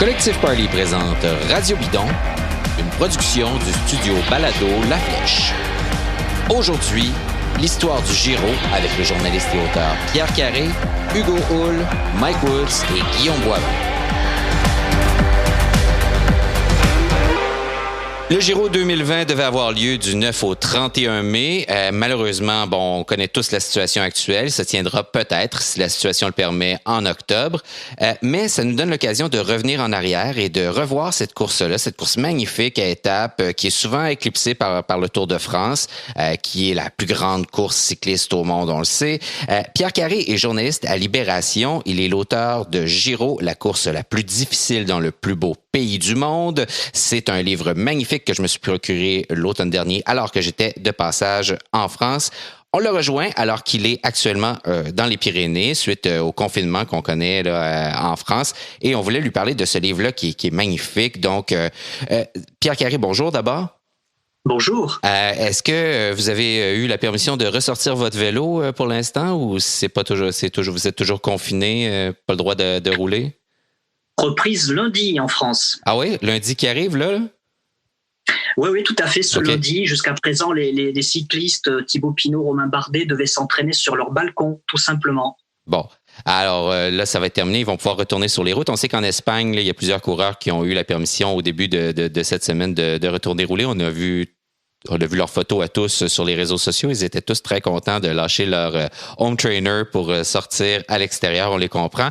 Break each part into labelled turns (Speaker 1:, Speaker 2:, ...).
Speaker 1: Collectif Parley présente Radio Bidon, une production du studio Balado La Flèche. Aujourd'hui, l'histoire du Giro avec le journaliste et auteur Pierre Carré, Hugo Hull, Mike Woods et Guillaume Boivin. Le Giro 2020 devait avoir lieu du 9 au 31 mai. Malheureusement, on connaît tous la situation actuelle. Ça tiendra peut-être, si la situation le permet, en octobre. Mais ça nous donne l'occasion de revenir en arrière et de revoir cette course-là, cette course magnifique à étapes qui est souvent éclipsée par le Tour de France, qui est la plus grande course cycliste au monde, on le sait. Pierre Carré est journaliste à Libération. Il est l'auteur de Giro, la course la plus difficile dans le plus beau pays du monde. C'est un livre magnifique que je me suis procuré l'automne dernier alors que j'étais de passage en France. On le rejoint alors qu'il est actuellement dans les Pyrénées suite au confinement qu'on connaît là, en France. Et on voulait lui parler de ce livre-là qui est magnifique. Donc, Pierre Carré, bonjour d'abord.
Speaker 2: Bonjour.
Speaker 1: Est-ce que vous avez eu la permission de ressortir votre vélo pour l'instant ou vous êtes toujours confiné, pas le droit de rouler?
Speaker 2: Reprise lundi en France.
Speaker 1: Ah oui? Lundi qui arrive, là?
Speaker 2: Oui, tout à fait. Lundi, jusqu'à présent, les cyclistes Thibaut Pinot, Romain Bardet devaient s'entraîner sur leur balcon, tout simplement.
Speaker 1: Bon. Alors là, ça va être terminé. Ils vont pouvoir retourner sur les routes. On sait qu'en Espagne, là, il y a plusieurs coureurs qui ont eu la permission au début de cette semaine de retourner rouler. On a vu leurs photos à tous sur les réseaux sociaux. Ils étaient tous très contents de lâcher leur home trainer pour sortir à l'extérieur. On les comprend.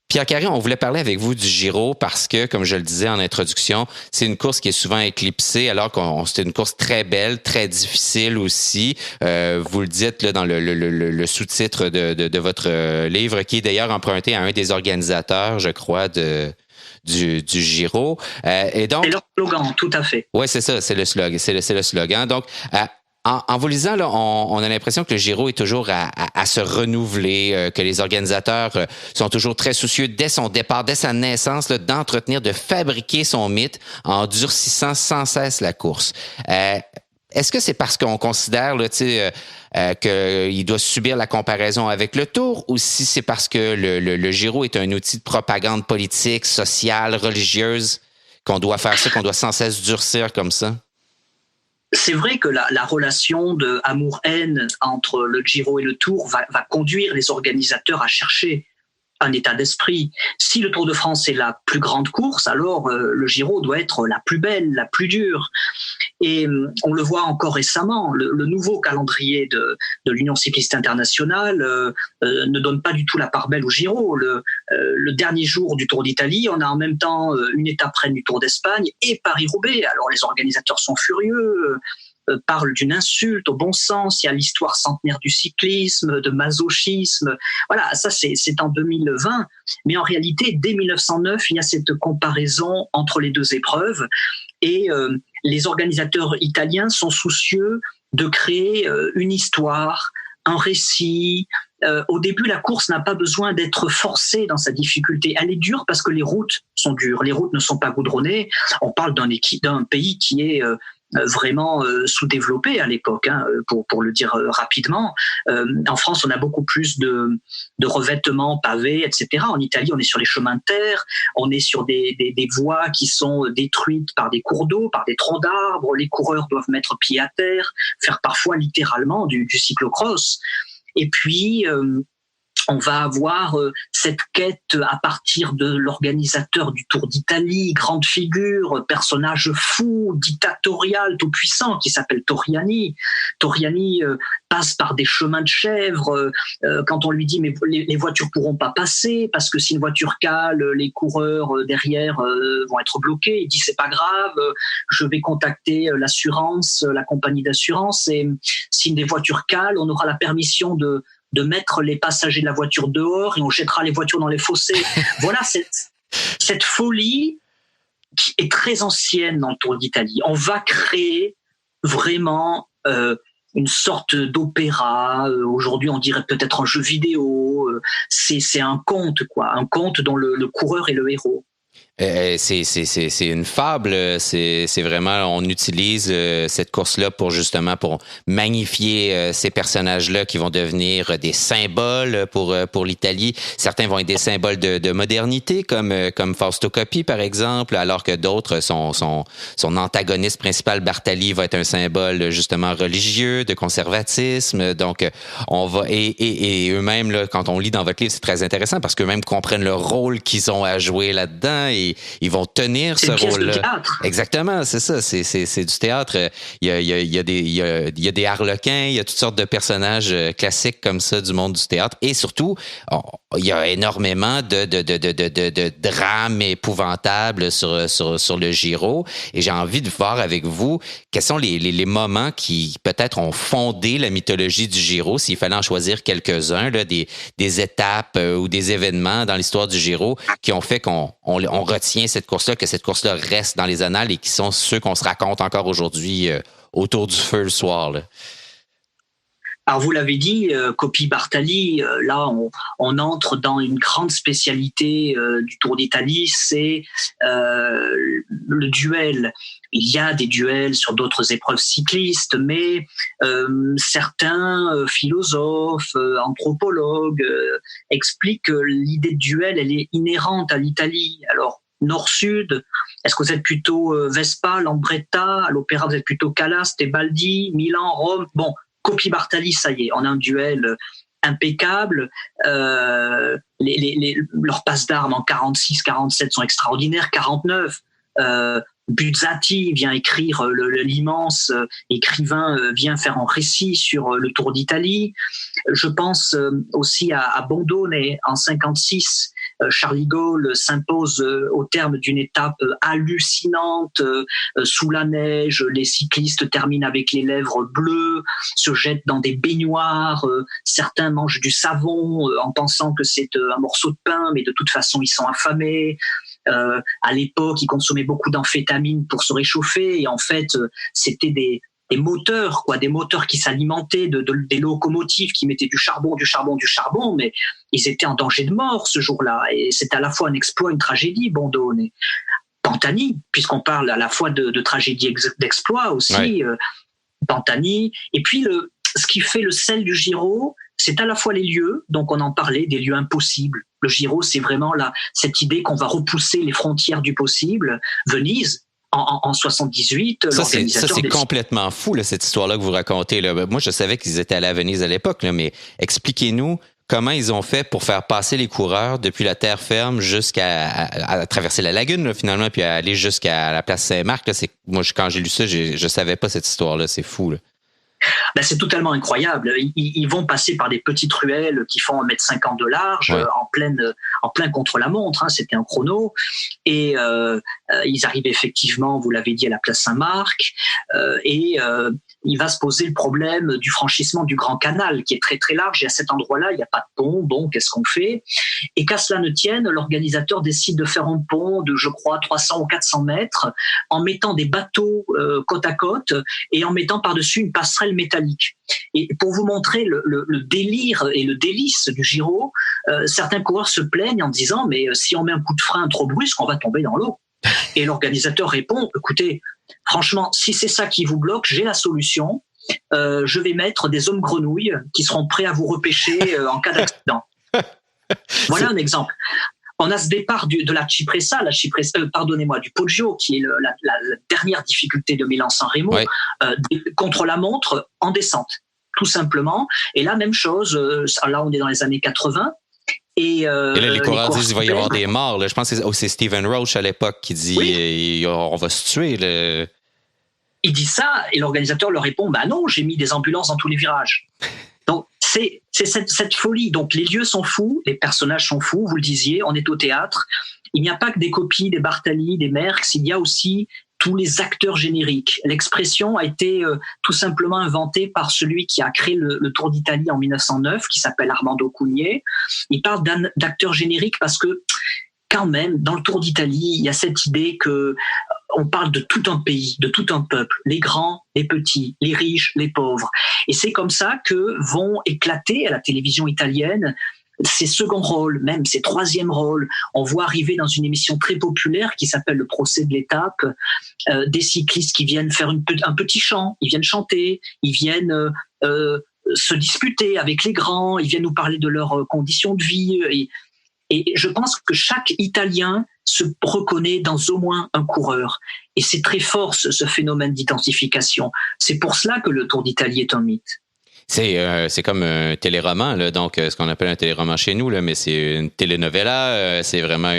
Speaker 1: Pierre Carré, on voulait parler avec vous du Giro parce que, comme je le disais en introduction, c'est une course qui est souvent éclipsée alors que c'est une course très belle, très difficile aussi. Vous le dites là, dans le sous-titre de votre livre, qui est d'ailleurs emprunté à un des organisateurs, je crois, du Giro. Et donc,
Speaker 2: c'est leur slogan, tout à fait.
Speaker 1: Oui, c'est ça, c'est le slogan. Donc, en vous lisant, là, on a l'impression que le Giro est toujours à se renouveler, que les organisateurs sont toujours très soucieux dès son départ, dès sa naissance, là, d'entretenir, de fabriquer son mythe en durcissant sans cesse la course. Est-ce que c'est parce qu'on considère là, qu'il doit subir la comparaison avec le Tour ou si c'est parce que le Giro est un outil de propagande politique, sociale, religieuse, qu'on doit faire ça, qu'on doit sans cesse durcir comme ça?
Speaker 2: C'est vrai que la relation de amour-haine entre le Giro et le Tour va conduire les organisateurs à chercher un état d'esprit. Si le Tour de France est la plus grande course, alors le Giro doit être la plus belle, la plus dure. Et on le voit encore récemment, le nouveau calendrier de l'Union cycliste internationale ne donne pas du tout la part belle au Giro. Le dernier jour du Tour d'Italie, on a en même temps une étape reine du Tour d'Espagne et Paris-Roubaix. Alors les organisateurs sont furieux, parle d'une insulte au bon sens, il y a l'histoire centenaire du cyclisme, de masochisme. Voilà, ça c'est en 2020. Mais en réalité, dès 1909, il y a cette comparaison entre les deux épreuves et les organisateurs italiens sont soucieux de créer une histoire, un récit. Au début, la course n'a pas besoin d'être forcée dans sa difficulté. Elle est dure parce que les routes sont dures. Les routes ne sont pas goudronnées. On parle d'un pays qui est vraiment sous-développé à l'époque, hein, pour le dire rapidement. En France, on a beaucoup plus de revêtements pavés, etc. En Italie, on est sur les chemins de terre, on est sur des voies qui sont détruites par des cours d'eau, par des troncs d'arbres. Les coureurs doivent mettre pied à terre, faire parfois littéralement du cyclocross. Et puis, on va avoir cette quête à partir de l'organisateur du Tour d'Italie, grande figure, personnage fou, dictatorial, tout puissant, qui s'appelle Torriani. Torriani passe par des chemins de chèvres. Quand on lui dit mais les voitures pourront pas passer parce que si une voiture cale, les coureurs derrière vont être bloqués. Il dit c'est pas grave, je vais contacter l'assurance, la compagnie d'assurance, et si une des voitures cale, on aura la permission de mettre les passagers de la voiture dehors et on jettera les voitures dans les fossés. Voilà cette folie qui est très ancienne dans le Tour d'Italie. On va créer vraiment une sorte d'opéra. Aujourd'hui, on dirait peut-être un jeu vidéo. C'est un conte, quoi. Un conte dont le coureur est le héros.
Speaker 1: C'est une fable. C'est vraiment, on utilise cette course-là pour magnifier ces personnages-là qui vont devenir des symboles pour l'Italie. Certains vont être des symboles de modernité, comme Fausto Coppi, par exemple, alors que d'autres, son antagoniste principal, Bartali, va être un symbole justement religieux, de conservatisme. Donc, et eux-mêmes, là, quand on lit dans votre livre, c'est très intéressant parce qu'eux-mêmes comprennent le rôle qu'ils ont à jouer là-dedans et ils vont tenir ce rôle-là.
Speaker 2: C'est théâtre.
Speaker 1: Exactement, c'est ça. C'est du théâtre. Il y a des harlequins, il y a toutes sortes de personnages classiques comme ça du monde du théâtre. Et surtout, il y a énormément de drames épouvantables sur le Giro. Et j'ai envie de voir avec vous quels sont les moments qui peut-être ont fondé la mythologie du Giro, s'il fallait en choisir quelques-uns, là, des étapes ou des événements dans l'histoire du Giro qui ont fait qu'on retient cette course-là, que cette course-là reste dans les annales et qui sont ceux qu'on se raconte encore aujourd'hui autour du feu le soir, là.
Speaker 2: Alors vous l'avez dit, Coppi Bartali, là on entre dans une grande spécialité du Tour d'Italie, c'est le duel. Il y a des duels sur d'autres épreuves cyclistes, mais certains philosophes, anthropologues expliquent que l'idée de duel, elle est inhérente à l'Italie. Alors nord-sud, est-ce que vous êtes plutôt Vespa, Lambretta, à l'opéra vous êtes plutôt Calas, Tebaldi, Milan, Rome? Bon, Coppi Bartali, ça y est, on a un duel impeccable. Leurs passes d'armes en 46, 47 sont extraordinaires. 49, Buzzati vient écrire, l'immense écrivain vient faire un récit sur le Tour d'Italie. Je pense aussi à Bondone en 56. Charles Gaulle s'impose au terme d'une étape hallucinante sous la neige. Les cyclistes terminent avec les lèvres bleues, se jettent dans des baignoires. Certains mangent du savon en pensant que c'est un morceau de pain, mais de toute façon ils sont affamés. À l'époque, ils consommaient beaucoup d'amphétamines pour se réchauffer, et en fait, c'était des moteurs, des moteurs qui s'alimentaient des locomotives qui mettaient du charbon, mais ils étaient en danger de mort ce jour-là. Et c'est à la fois un exploit, une tragédie, Bondone. Pantani, puisqu'on parle à la fois de tragédie d'exploit aussi, ouais. Pantani. Et puis, ce qui fait le sel du Giro, c'est à la fois les lieux, donc on en parlait, des lieux impossibles. Le Giro, c'est vraiment cette idée qu'on va repousser les frontières du possible. Venise, en 78,
Speaker 1: ça c'est complètement fou, là, cette histoire-là que vous racontez, là. Moi, je savais qu'ils étaient allés à Venise à l'époque, là, mais expliquez-nous comment ils ont fait pour faire passer les coureurs depuis la terre ferme à traverser la lagune, là, finalement, puis à aller jusqu'à la place Saint-Marc. Là, moi, quand j'ai lu ça, je savais pas cette histoire-là. C'est fou, là.
Speaker 2: Ben, c'est totalement incroyable. Ils vont passer par des petites ruelles qui font 1,50 m de large, ouais. en plein contre-la-montre, hein, c'était un chrono. Et ils arrivent effectivement, vous l'avez dit, à la place Saint-Marc. Il va se poser le problème du franchissement du Grand Canal, qui est très très large. Et à cet endroit-là, il n'y a pas de pont. Bon, qu'est-ce qu'on fait? Et qu'à cela ne tienne, l'organisateur décide de faire un pont de, je crois, 300 ou 400 mètres, en mettant des bateaux côte à côte et en mettant par-dessus une passerelle métallique. Et pour vous montrer le délire et le délice du Giro, certains coureurs se plaignent en disant « mais si on met un coup de frein trop brusque, on va tomber dans l'eau ». Et l'organisateur répond « écoutez, franchement, si c'est ça qui vous bloque, j'ai la solution. Je vais mettre des hommes grenouilles qui seront prêts à vous repêcher en cas d'accident. » Voilà un exemple. On a ce départ de la Cipressa, du Poggio, qui est la dernière difficulté de Milan-San Remo, ouais. Contre la montre en descente, tout simplement. Et là, même chose, là on est dans les années 80. Et là,
Speaker 1: les coureurs disent qu'il va y avoir des morts. Là. Je pense que c'est Stephen Roche à l'époque qui dit oui. On va se tuer. Là.
Speaker 2: Il dit ça et l'organisateur leur répond bah non, j'ai mis des ambulances dans tous les virages. Donc c'est cette folie. Donc les lieux sont fous, les personnages sont fous. Vous le disiez, on est au théâtre. Il n'y a pas que des Coppi, des Bartali, des Merckx. Il y a aussi tous les acteurs génériques. L'expression a été tout simplement inventée par celui qui a créé le Tour d'Italie en 1909, qui s'appelle Armando Cugné. Il parle d'acteurs génériques parce que quand même, dans le Tour d'Italie, il y a cette idée que on parle de tout un pays, de tout un peuple, les grands, les petits, les riches, les pauvres. Et c'est comme ça que vont éclater à la télévision italienne ses seconds rôles, même ses troisième rôles. On voit arriver dans une émission très populaire qui s'appelle Le Procès de l'étape, des cyclistes qui viennent faire un petit chant, ils viennent chanter, ils viennent se disputer avec les grands, ils viennent nous parler de leurs conditions de vie. Et je pense que chaque Italien se reconnaît dans au moins un coureur. Et c'est très fort ce phénomène d'identification. C'est pour cela que le Tour d'Italie est un mythe.
Speaker 1: C'est comme un téléroman, là, donc ce qu'on appelle un téléroman chez nous, là, mais c'est une telenovela, c'est vraiment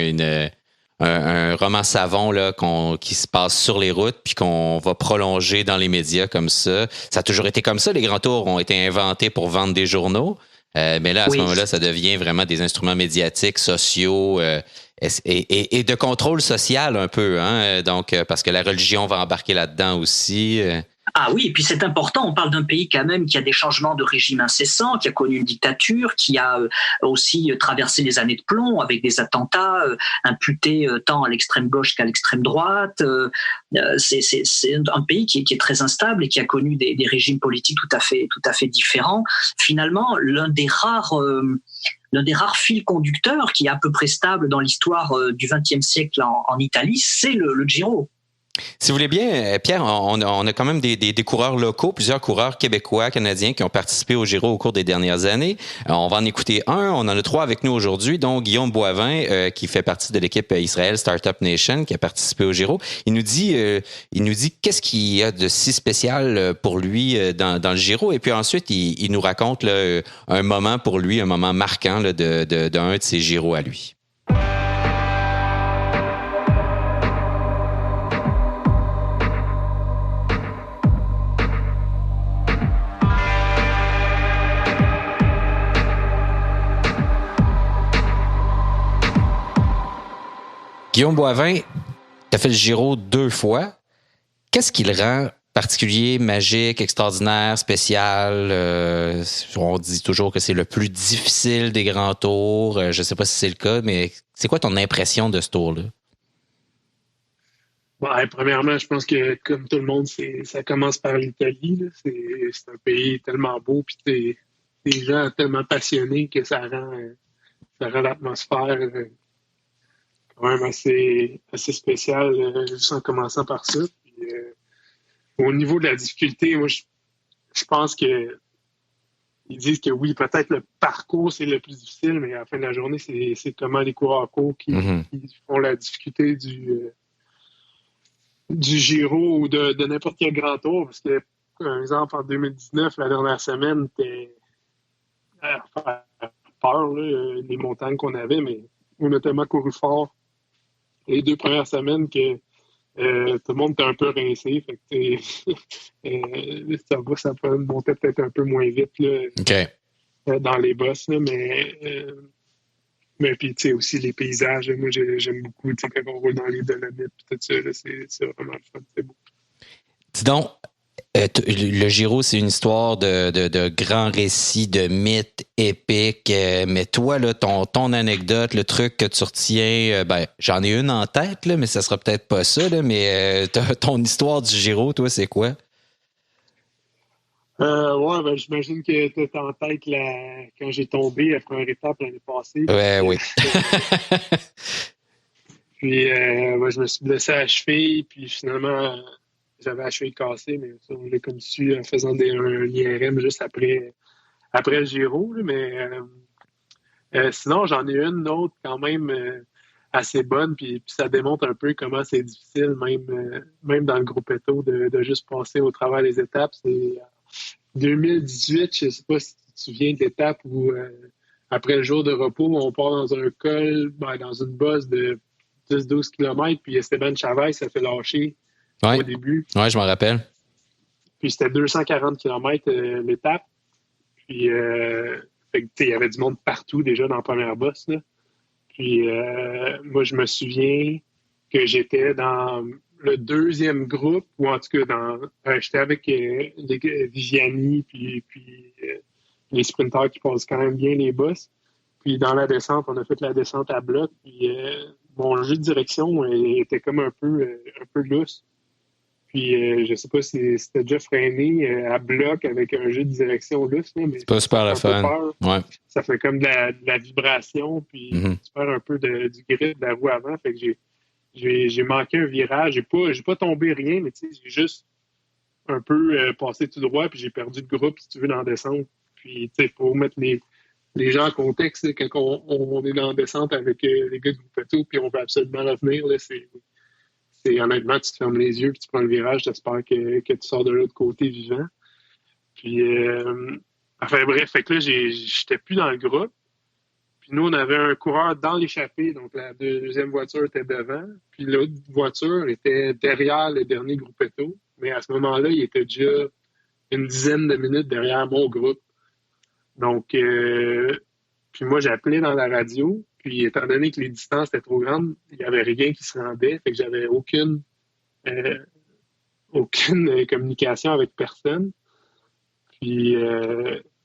Speaker 1: un roman savon là, qui se passe sur les routes puis qu'on va prolonger dans les médias comme ça. Ça a toujours été comme ça. Les grands tours ont été inventés pour vendre des journaux. Mais là, à ce moment-là, ça devient vraiment des instruments médiatiques, sociaux et de contrôle social un peu. Hein? Donc, parce que la religion va embarquer là-dedans aussi.
Speaker 2: Ah oui, et puis c'est important, on parle d'un pays quand même qui a des changements de régime incessants, qui a connu une dictature, qui a aussi traversé les années de plomb avec des attentats imputés tant à l'extrême gauche qu'à l'extrême droite. C'est un pays qui est très instable et qui a connu des régimes politiques tout à fait différents. Finalement, l'un des rares fils conducteurs qui est à peu près stable dans l'histoire du XXe siècle en Italie, c'est le Giro.
Speaker 1: Si vous voulez bien, Pierre, on a quand même des coureurs locaux, plusieurs coureurs québécois, canadiens qui ont participé au Giro au cours des dernières années. On va en écouter un. On en a trois avec nous aujourd'hui, dont Guillaume Boivin, qui fait partie de l'équipe Israël Startup Nation, qui a participé au Giro. Il nous dit qu'est-ce qu'il y a de si spécial pour lui dans le Giro. Et puis ensuite, il nous raconte là, un moment pour lui, un moment marquant là, d'un de ses Giros à lui. Guillaume Boivin, tu as fait le Giro 2 fois. Qu'est-ce qui le rend particulier, magique, extraordinaire, spécial? On dit toujours que c'est le plus difficile des grands tours. Je ne sais pas si c'est le cas, mais c'est quoi ton impression de ce tour-là?
Speaker 3: Ouais, premièrement, je pense que, comme tout le monde, ça commence par l'Italie. Là. C'est un pays tellement beau, puis des gens tellement passionnés que ça rend l'atmosphère quand même assez spécial, juste en commençant par ça. Puis, au niveau de la difficulté, moi, je pense que ils disent que oui, peut-être le parcours, c'est le plus difficile, mais à la fin de la journée, c'est comment les coureurs courts qui font la difficulté du Giro ou de n'importe quel grand tour. Parce que, par exemple, en 2019, la dernière semaine, c'était à faire peur, là, les montagnes qu'on avait, mais on a tellement couru fort les 2 premières semaines que tout le monde était un peu rincé. Fait que ça montait peut-être un peu moins vite là, dans les bosses. Là, mais puis, tu sais, aussi les paysages. Moi, j'aime beaucoup, tu sais, quand on roule dans les Dolomites, tout ça, là, c'est vraiment le fun, c'est beau.
Speaker 1: Dis donc, le Giro, c'est une histoire de grands récits, de mythes épiques. Mais toi, là, ton anecdote, le truc que tu retiens, j'en ai une en tête, là, mais ça sera peut-être pas ça. Là, mais ton histoire du Giro, toi, c'est quoi?
Speaker 3: Ouais, j'imagine que tu as en tête quand j'ai tombé la première étape l'année passée.
Speaker 1: Ouais, oui.
Speaker 3: Puis, je me suis blessé à la cheville, puis finalement, j'avais la cheville cassée, mais ça, on l'a comme su en faisant un IRM juste après le Giro. Là, mais sinon, j'en ai une autre quand même assez bonne, puis ça démontre un peu comment c'est difficile, même dans le gruppetto, de juste passer au travers des étapes. C'est 2018, je ne sais pas si tu te souviens de l'étape où, après le jour de repos, on part dans un col, dans une bosse de 10-12 km, puis Esteban Chavez s'est fait lâcher au début.
Speaker 1: Oui, je m'en rappelle.
Speaker 3: Puis c'était 240 km l'étape. Puis il y avait du monde partout déjà dans la première bosse. Là. Puis moi, je me souviens que j'étais dans le deuxième groupe, ou en tout cas, j'étais avec Viviani, puis les sprinteurs qui passent quand même bien les bosses. Puis dans la descente, on a fait la descente à bloc. Puis mon jeu de direction était comme un peu lousse. Puis je sais pas si c'était déjà freiné à bloc avec un jeu de direction lousse, là, mais
Speaker 1: c'est pas super le fun. Ouais.
Speaker 3: Ça fait comme de la vibration, puis tu perds un peu du grip de la roue avant. Fait que j'ai manqué un virage. J'ai pas tombé rien, mais tu sais, j'ai juste un peu passé tout droit, puis j'ai perdu de groupe, si tu veux, dans la descente. Puis, tu sais, pour mettre les gens en contexte, quand on est dans la descente avec les gars de Gruppetto, puis on veut absolument revenir, là, c'est honnêtement, tu te fermes les yeux, puis tu prends le virage, j'espère que tu sors de l'autre côté vivant. Puis, enfin bref, fait que là, j'étais plus dans le groupe. Puis nous, on avait un coureur dans l'échappée, donc la deuxième voiture était devant, puis l'autre voiture était derrière le dernier Gruppetto. Mais à ce moment-là, il était déjà une dizaine de minutes derrière mon groupe. Donc, puis moi, j'appelais dans la radio, puis étant donné que les distances étaient trop grandes, il n'y avait rien qui se rendait, fait que j'avais aucune communication avec personne. Puis,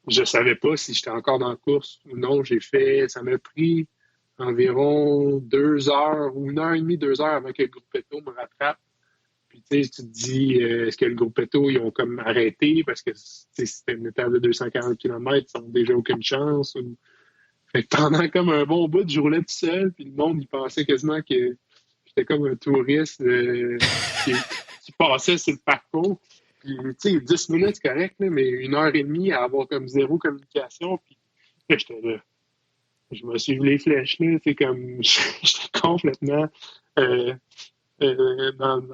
Speaker 3: je savais pas si j'étais encore dans la course ou non. Ça m'a pris environ 2 heures ou 1h30, 2 heures avant que le Gruppetto me rattrape. Puis, tu sais, tu te dis, est-ce que le Gruppetto, ils ont comme arrêté parce que c'était une étape de 240 km, ils n'ont déjà aucune chance. Fait que pendant comme un bon bout, je roulais tout seul, puis le monde, il pensait quasiment que j'étais comme un touriste qui passait sur le parcours. Puis, tu sais, 10 minutes, c'est correct, là, mais 1h30 à avoir comme zéro communication. Puis, là, j'étais là. Je me suis vu les flèches, là. C'est comme, j'étais complètement dans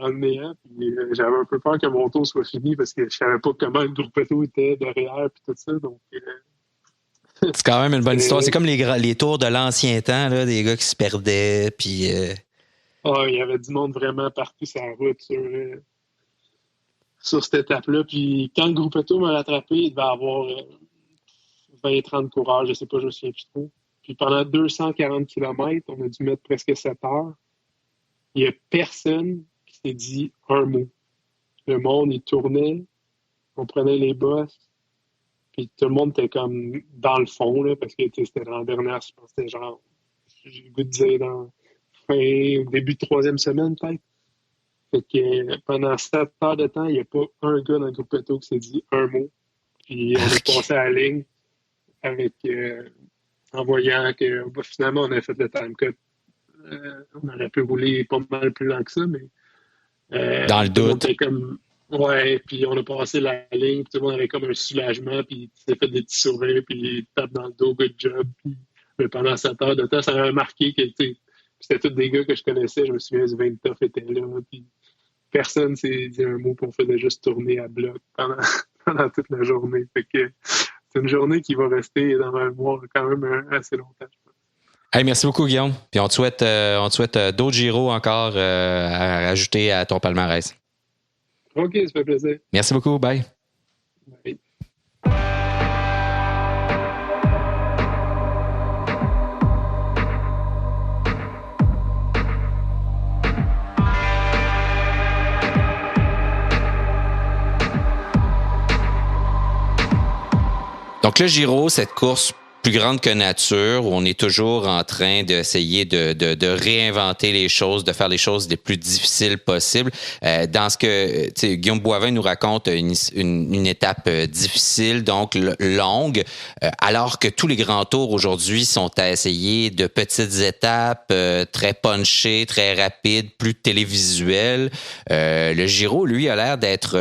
Speaker 3: le néant. Puis, j'avais un peu peur que mon tour soit fini parce que je savais pas comment le Gruppetto était derrière, puis tout ça. Donc,
Speaker 1: c'est quand même une bonne histoire. C'est comme les tours de l'ancien temps, là, des gars qui se perdaient, puis...
Speaker 3: il y avait du monde vraiment partout sur la route, sur cette étape-là. Puis quand le Gruppetto m'a rattrapé, il devait avoir 20-30 coureurs, je sais pas, je me souviens plus trop. Puis pendant 240 km, on a dû mettre presque 7 heures. Il n'y a personne qui s'est dit un mot. Le monde, il tournait, on prenait les bosses, puis tout le monde était comme dans le fond, là, parce que c'était dans la dernière, je pense que c'était genre, j'ai le goût de dire, début de 3e semaine, peut-être. Fait que pendant 7 heures de temps, il n'y a pas un gars dans le Gruppetto qui s'est dit un mot. Puis on est passé à la ligne avec, en voyant que finalement, on a fait le time cut. On aurait pu rouler pas mal plus lent que ça, mais...
Speaker 1: dans le doute.
Speaker 3: Ouais, puis on a passé la ligne, puis tout le monde avait comme un soulagement, puis il s'est fait des petits sourires, puis il tape dans le dos, good job. Puis, mais pendant 7 heures de temps, ça m'avait marqué que c'était tous des gars que je connaissais. Je me souviens, Sven Toff était là, puis personne s'est dit un mot, puis on faisait juste tourner à bloc pendant toute la journée. Fait que c'est une journée qui va rester dans ma mémoire quand même assez longtemps, je pense.
Speaker 1: Hey, merci beaucoup, Guillaume. Puis on te souhaite d'autres Giro encore à rajouter à ton palmarès.
Speaker 3: OK, ça fait plaisir.
Speaker 1: Merci beaucoup. Bye.
Speaker 3: Bye.
Speaker 1: Donc, le Giro, cette course plus grande que nature, où on est toujours en train d'essayer de réinventer les choses, de faire les choses les plus difficiles possibles. Dans ce que Guillaume Boivin nous raconte, une étape difficile, donc longue, alors que tous les grands tours aujourd'hui sont à essayer de petites étapes, très punchées, très rapides, plus télévisuelles. Le Giro, lui, a l'air d'être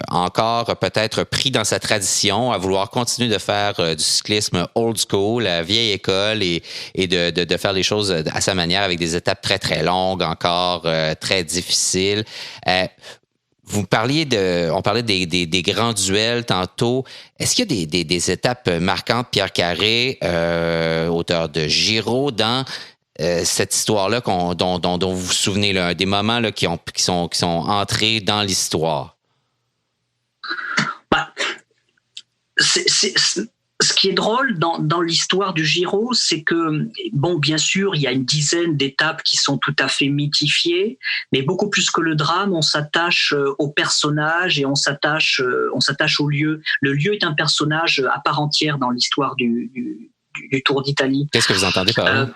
Speaker 1: encore peut-être pris dans sa tradition, à vouloir continuer de faire du cyclisme old school, la vieille école, et de faire les choses à sa manière avec des étapes très, très longues, encore très difficiles. On parlait des grands duels tantôt. Est-ce qu'il y a des étapes marquantes, Pierre Carré, auteur de Giro, dans cette histoire-là dont vous vous souvenez, là, des moments là, qui sont entrés dans l'histoire?
Speaker 2: Ce qui est drôle dans l'histoire du Giro, c'est que, bon, bien sûr, il y a une dizaine d'étapes qui sont tout à fait mythifiées, mais beaucoup plus que le drame, on s'attache aux personnages et on s'attache au lieu. Le lieu est un personnage à part entière dans l'histoire du Tour d'Italie.
Speaker 1: Qu'est-ce que vous entendez par là?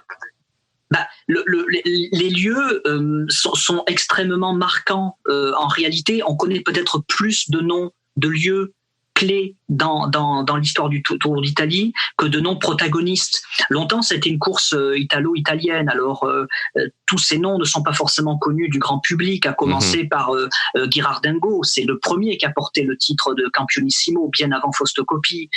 Speaker 2: Les lieux sont extrêmement marquants. En réalité, on connaît peut-être plus de noms de lieux clés dans l'histoire du Tour d'Italie que de noms protagonistes. Longtemps, c'était une course italo-italienne. Alors, tous ces noms ne sont pas forcément connus du grand public, à commencer par Ghirardengo. C'est le premier qui a porté le titre de Campionissimo, bien avant Fausto Coppi.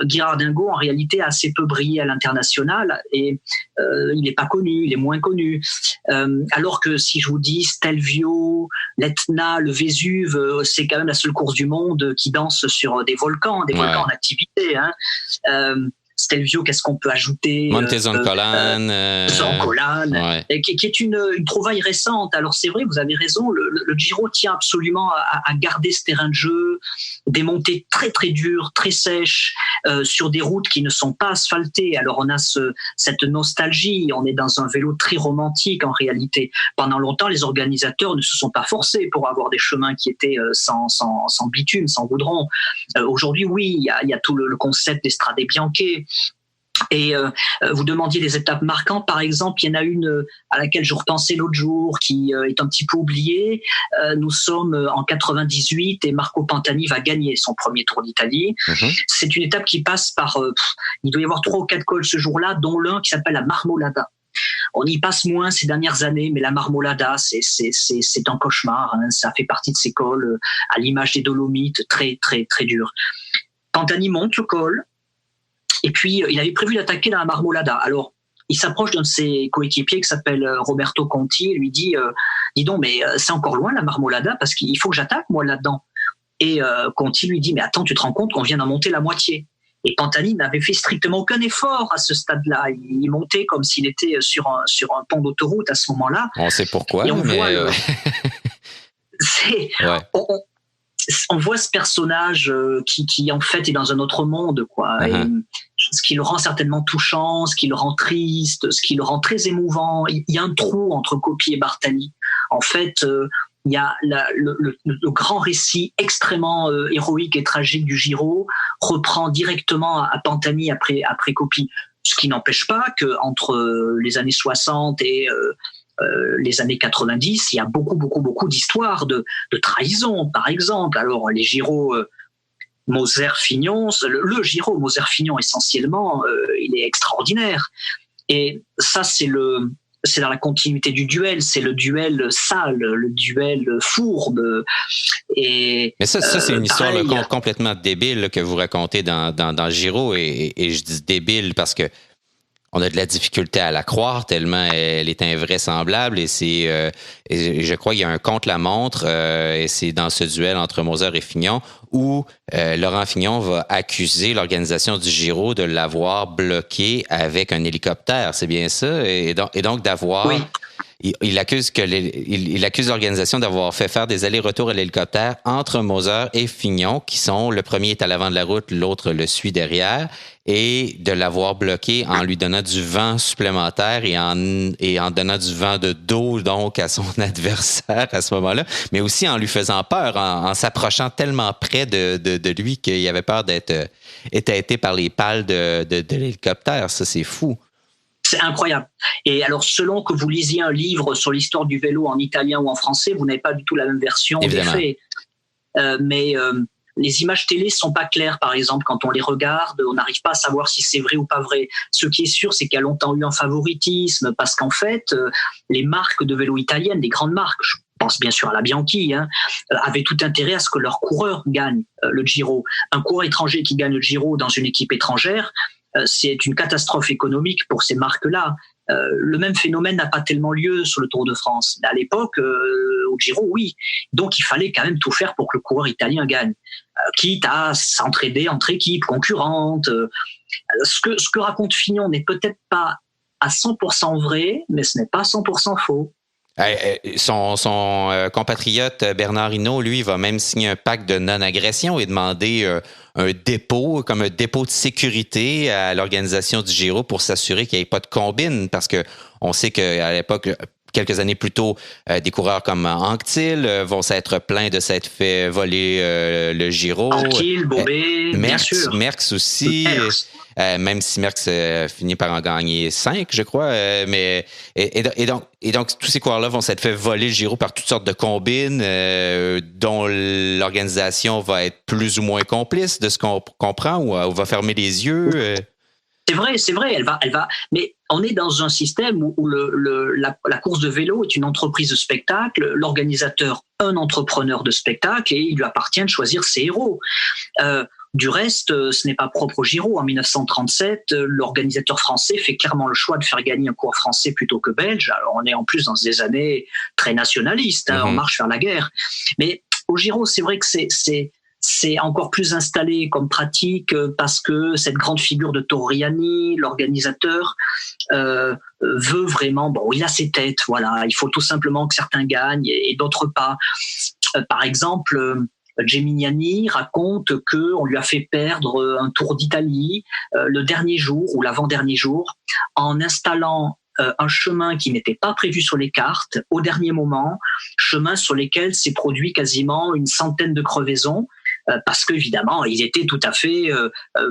Speaker 2: Ghirardengo, en réalité, a assez peu brillé à l'international et il n'est pas connu, il est moins connu. Alors que si je vous dis Stelvio, l'Etna, le Vésuve, c'est quand même la seule course du monde qui danse sur des volcans en activité. Stelvio, qu'est-ce qu'on peut ajouter?
Speaker 1: Monte Zoncolan.
Speaker 2: Zoncolan, qui est une trouvaille récente. Alors c'est vrai, vous avez raison, le Giro tient absolument à garder ce terrain de jeu, des montées très très dures, très sèches, sur des routes qui ne sont pas asphaltées. Alors on a cette nostalgie, on est dans un vélo très romantique en réalité. Pendant longtemps, les organisateurs ne se sont pas forcés pour avoir des chemins qui étaient sans bitume, sans goudron. Aujourd'hui, oui, il y a tout le concept des Strade Bianche. Et vous demandiez des étapes marquantes, par exemple, il y en a une à laquelle je repensais l'autre jour, qui est un petit peu oubliée. Nous sommes en 98 et Marco Pantani va gagner son premier Tour d'Italie. C'est une étape qui passe par, il doit y avoir 3 ou 4 cols ce jour-là, dont l'un qui s'appelle la Marmolada. On y passe moins ces dernières années, mais la Marmolada, c'est un cauchemar. Ça fait partie de ces cols à l'image des Dolomites, très très très dur. Pantani monte le col. Et puis, il avait prévu d'attaquer dans la Marmolada. Alors, il s'approche d'un de ses coéquipiers qui s'appelle Roberto Conti et lui dit « Dis donc, mais c'est encore loin la Marmolada parce qu'il faut que j'attaque, moi, là-dedans. » Et Conti lui dit « Mais attends, tu te rends compte qu'on vient d'en monter la moitié ?» Et Pantani n'avait fait strictement aucun effort à ce stade-là. Il montait comme s'il était sur un pont d'autoroute à ce moment-là.
Speaker 1: On sait pourquoi,
Speaker 2: et on
Speaker 1: mais...
Speaker 2: voit on voit ce personnage qui en fait est dans un autre monde, quoi. Et ce qui le rend certainement touchant, ce qui le rend triste, ce qui le rend très émouvant. Il y a un trou entre Coppi et Bartali. En fait, il y a le grand récit extrêmement héroïque et tragique du Giro reprend directement à Pantani après Coppi. Ce qui n'empêche pas que entre les années 60 et les années 90, il y a beaucoup d'histoires de trahison, par exemple. Alors, les Giro Moser-Fignon, le Giro Moser-Fignon, essentiellement, il est extraordinaire. Et ça, c'est dans la continuité du duel, c'est le duel sale, le duel fourbe. Mais
Speaker 1: ça c'est une histoire complètement débile là, que vous racontez dans le Giro, et je dis débile parce que on a de la difficulté à la croire tellement elle est invraisemblable, et je crois qu'il y a un contre-la-montre, et c'est dans ce duel entre Moser et Fignon où Laurent Fignon va accuser l'organisation du Giro de l'avoir bloqué avec un hélicoptère, c'est bien ça, et donc d'avoir... Oui. Il accuse l'organisation d'avoir fait faire des allers-retours à l'hélicoptère entre Moser et Fignon, qui sont, le premier est à l'avant de la route, l'autre le suit derrière, et de l'avoir bloqué en lui donnant du vent supplémentaire et en donnant du vent de dos donc à son adversaire à ce moment-là, mais aussi en lui faisant peur, en s'approchant tellement près de lui qu'il avait peur d'être étêté par les pales de l'hélicoptère. Ça, c'est fou.
Speaker 2: C'est incroyable. Et alors, selon que vous lisiez un livre sur l'histoire du vélo en italien ou en français, vous n'avez pas du tout la même version des faits. Mais les images télé sont pas claires, par exemple, quand on les regarde, on n'arrive pas à savoir si c'est vrai ou pas vrai. Ce qui est sûr, c'est qu'il y a longtemps eu un favoritisme, parce qu'en fait, les marques de vélo italiennes, des grandes marques, je pense bien sûr à la Bianchi, avaient tout intérêt à ce que leurs coureurs gagnent le Giro. Un coureur étranger qui gagne le Giro dans une équipe étrangère, c'est une catastrophe économique pour ces marques-là. Le même phénomène n'a pas tellement lieu sur le Tour de France. À l'époque, au Giro, oui. Donc, il fallait quand même tout faire pour que le coureur italien gagne. Quitte à s'entraider entre équipes concurrentes. Ce que raconte Fignon n'est peut-être pas à 100% vrai, mais ce n'est pas 100% faux.
Speaker 1: Son compatriote Bernard Hinault, lui, va même signer un pacte de non-agression et demander un dépôt de sécurité à l'organisation du Giro pour s'assurer qu'il n'y ait pas de combine, parce que on sait qu'à l'époque, quelques années plus tôt, des coureurs comme Anquetil vont s'être plaints de s'être fait voler le Giro.
Speaker 2: Anquetil, Bobet, bien sûr.
Speaker 1: Merckx aussi. Même si Merckx finit par en gagner 5, je crois. Et donc, tous ces coureurs-là vont s'être fait voler le Giro par toutes sortes de combines dont l'organisation va être plus ou moins complice de ce qu'on comprend ou va fermer les yeux.
Speaker 2: C'est vrai, elle va. Mais on est dans un système où la course de vélo est une entreprise de spectacle, l'organisateur un entrepreneur de spectacle, et il lui appartient de choisir ses héros. Du reste, ce n'est pas propre au Giro. En 1937, l'organisateur français fait clairement le choix de faire gagner un coureur français plutôt que belge. Alors, on est en plus dans des années très nationalistes, on marche vers la guerre. Mais au Giro, c'est vrai que c'est encore plus installé comme pratique parce que cette grande figure de Torriani, l'organisateur, veut vraiment, il a ses têtes, voilà. Il faut tout simplement que certains gagnent et d'autres pas. Par exemple, Gemignani raconte qu'on lui a fait perdre un Tour d'Italie le dernier jour ou l'avant-dernier jour en installant un chemin qui n'était pas prévu sur les cartes au dernier moment, chemin sur lesquels s'est produit quasiment une centaine de crevaisons parce qu'évidemment, ils étaient tout à fait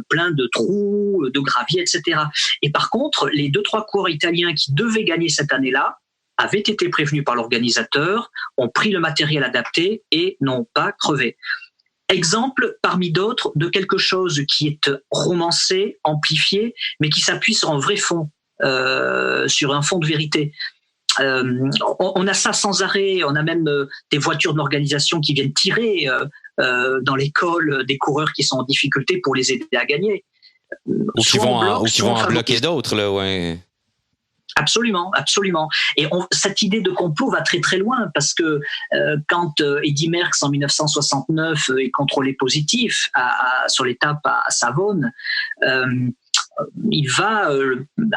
Speaker 2: pleins de trous, de gravier, etc. Et par contre, les 2-3 coureurs italiens qui devaient gagner cette année-là avaient été prévenus par l'organisateur, ont pris le matériel adapté et n'ont pas crevé. Exemple parmi d'autres de quelque chose qui est romancé, amplifié, mais qui s'appuie sur un vrai fond, sur un fond de vérité. On a ça sans arrêt, on a même des voitures de l'organisation qui viennent tirer dans l'école des coureurs qui sont en difficulté pour les aider à gagner.
Speaker 1: Ou qui vont en bloquer d'autres, là, ouais.
Speaker 2: Absolument. Et cette idée de complot va très très loin parce que quand Eddy Merckx en 1969 est contrôlé positif sur l'étape à Savone, il va,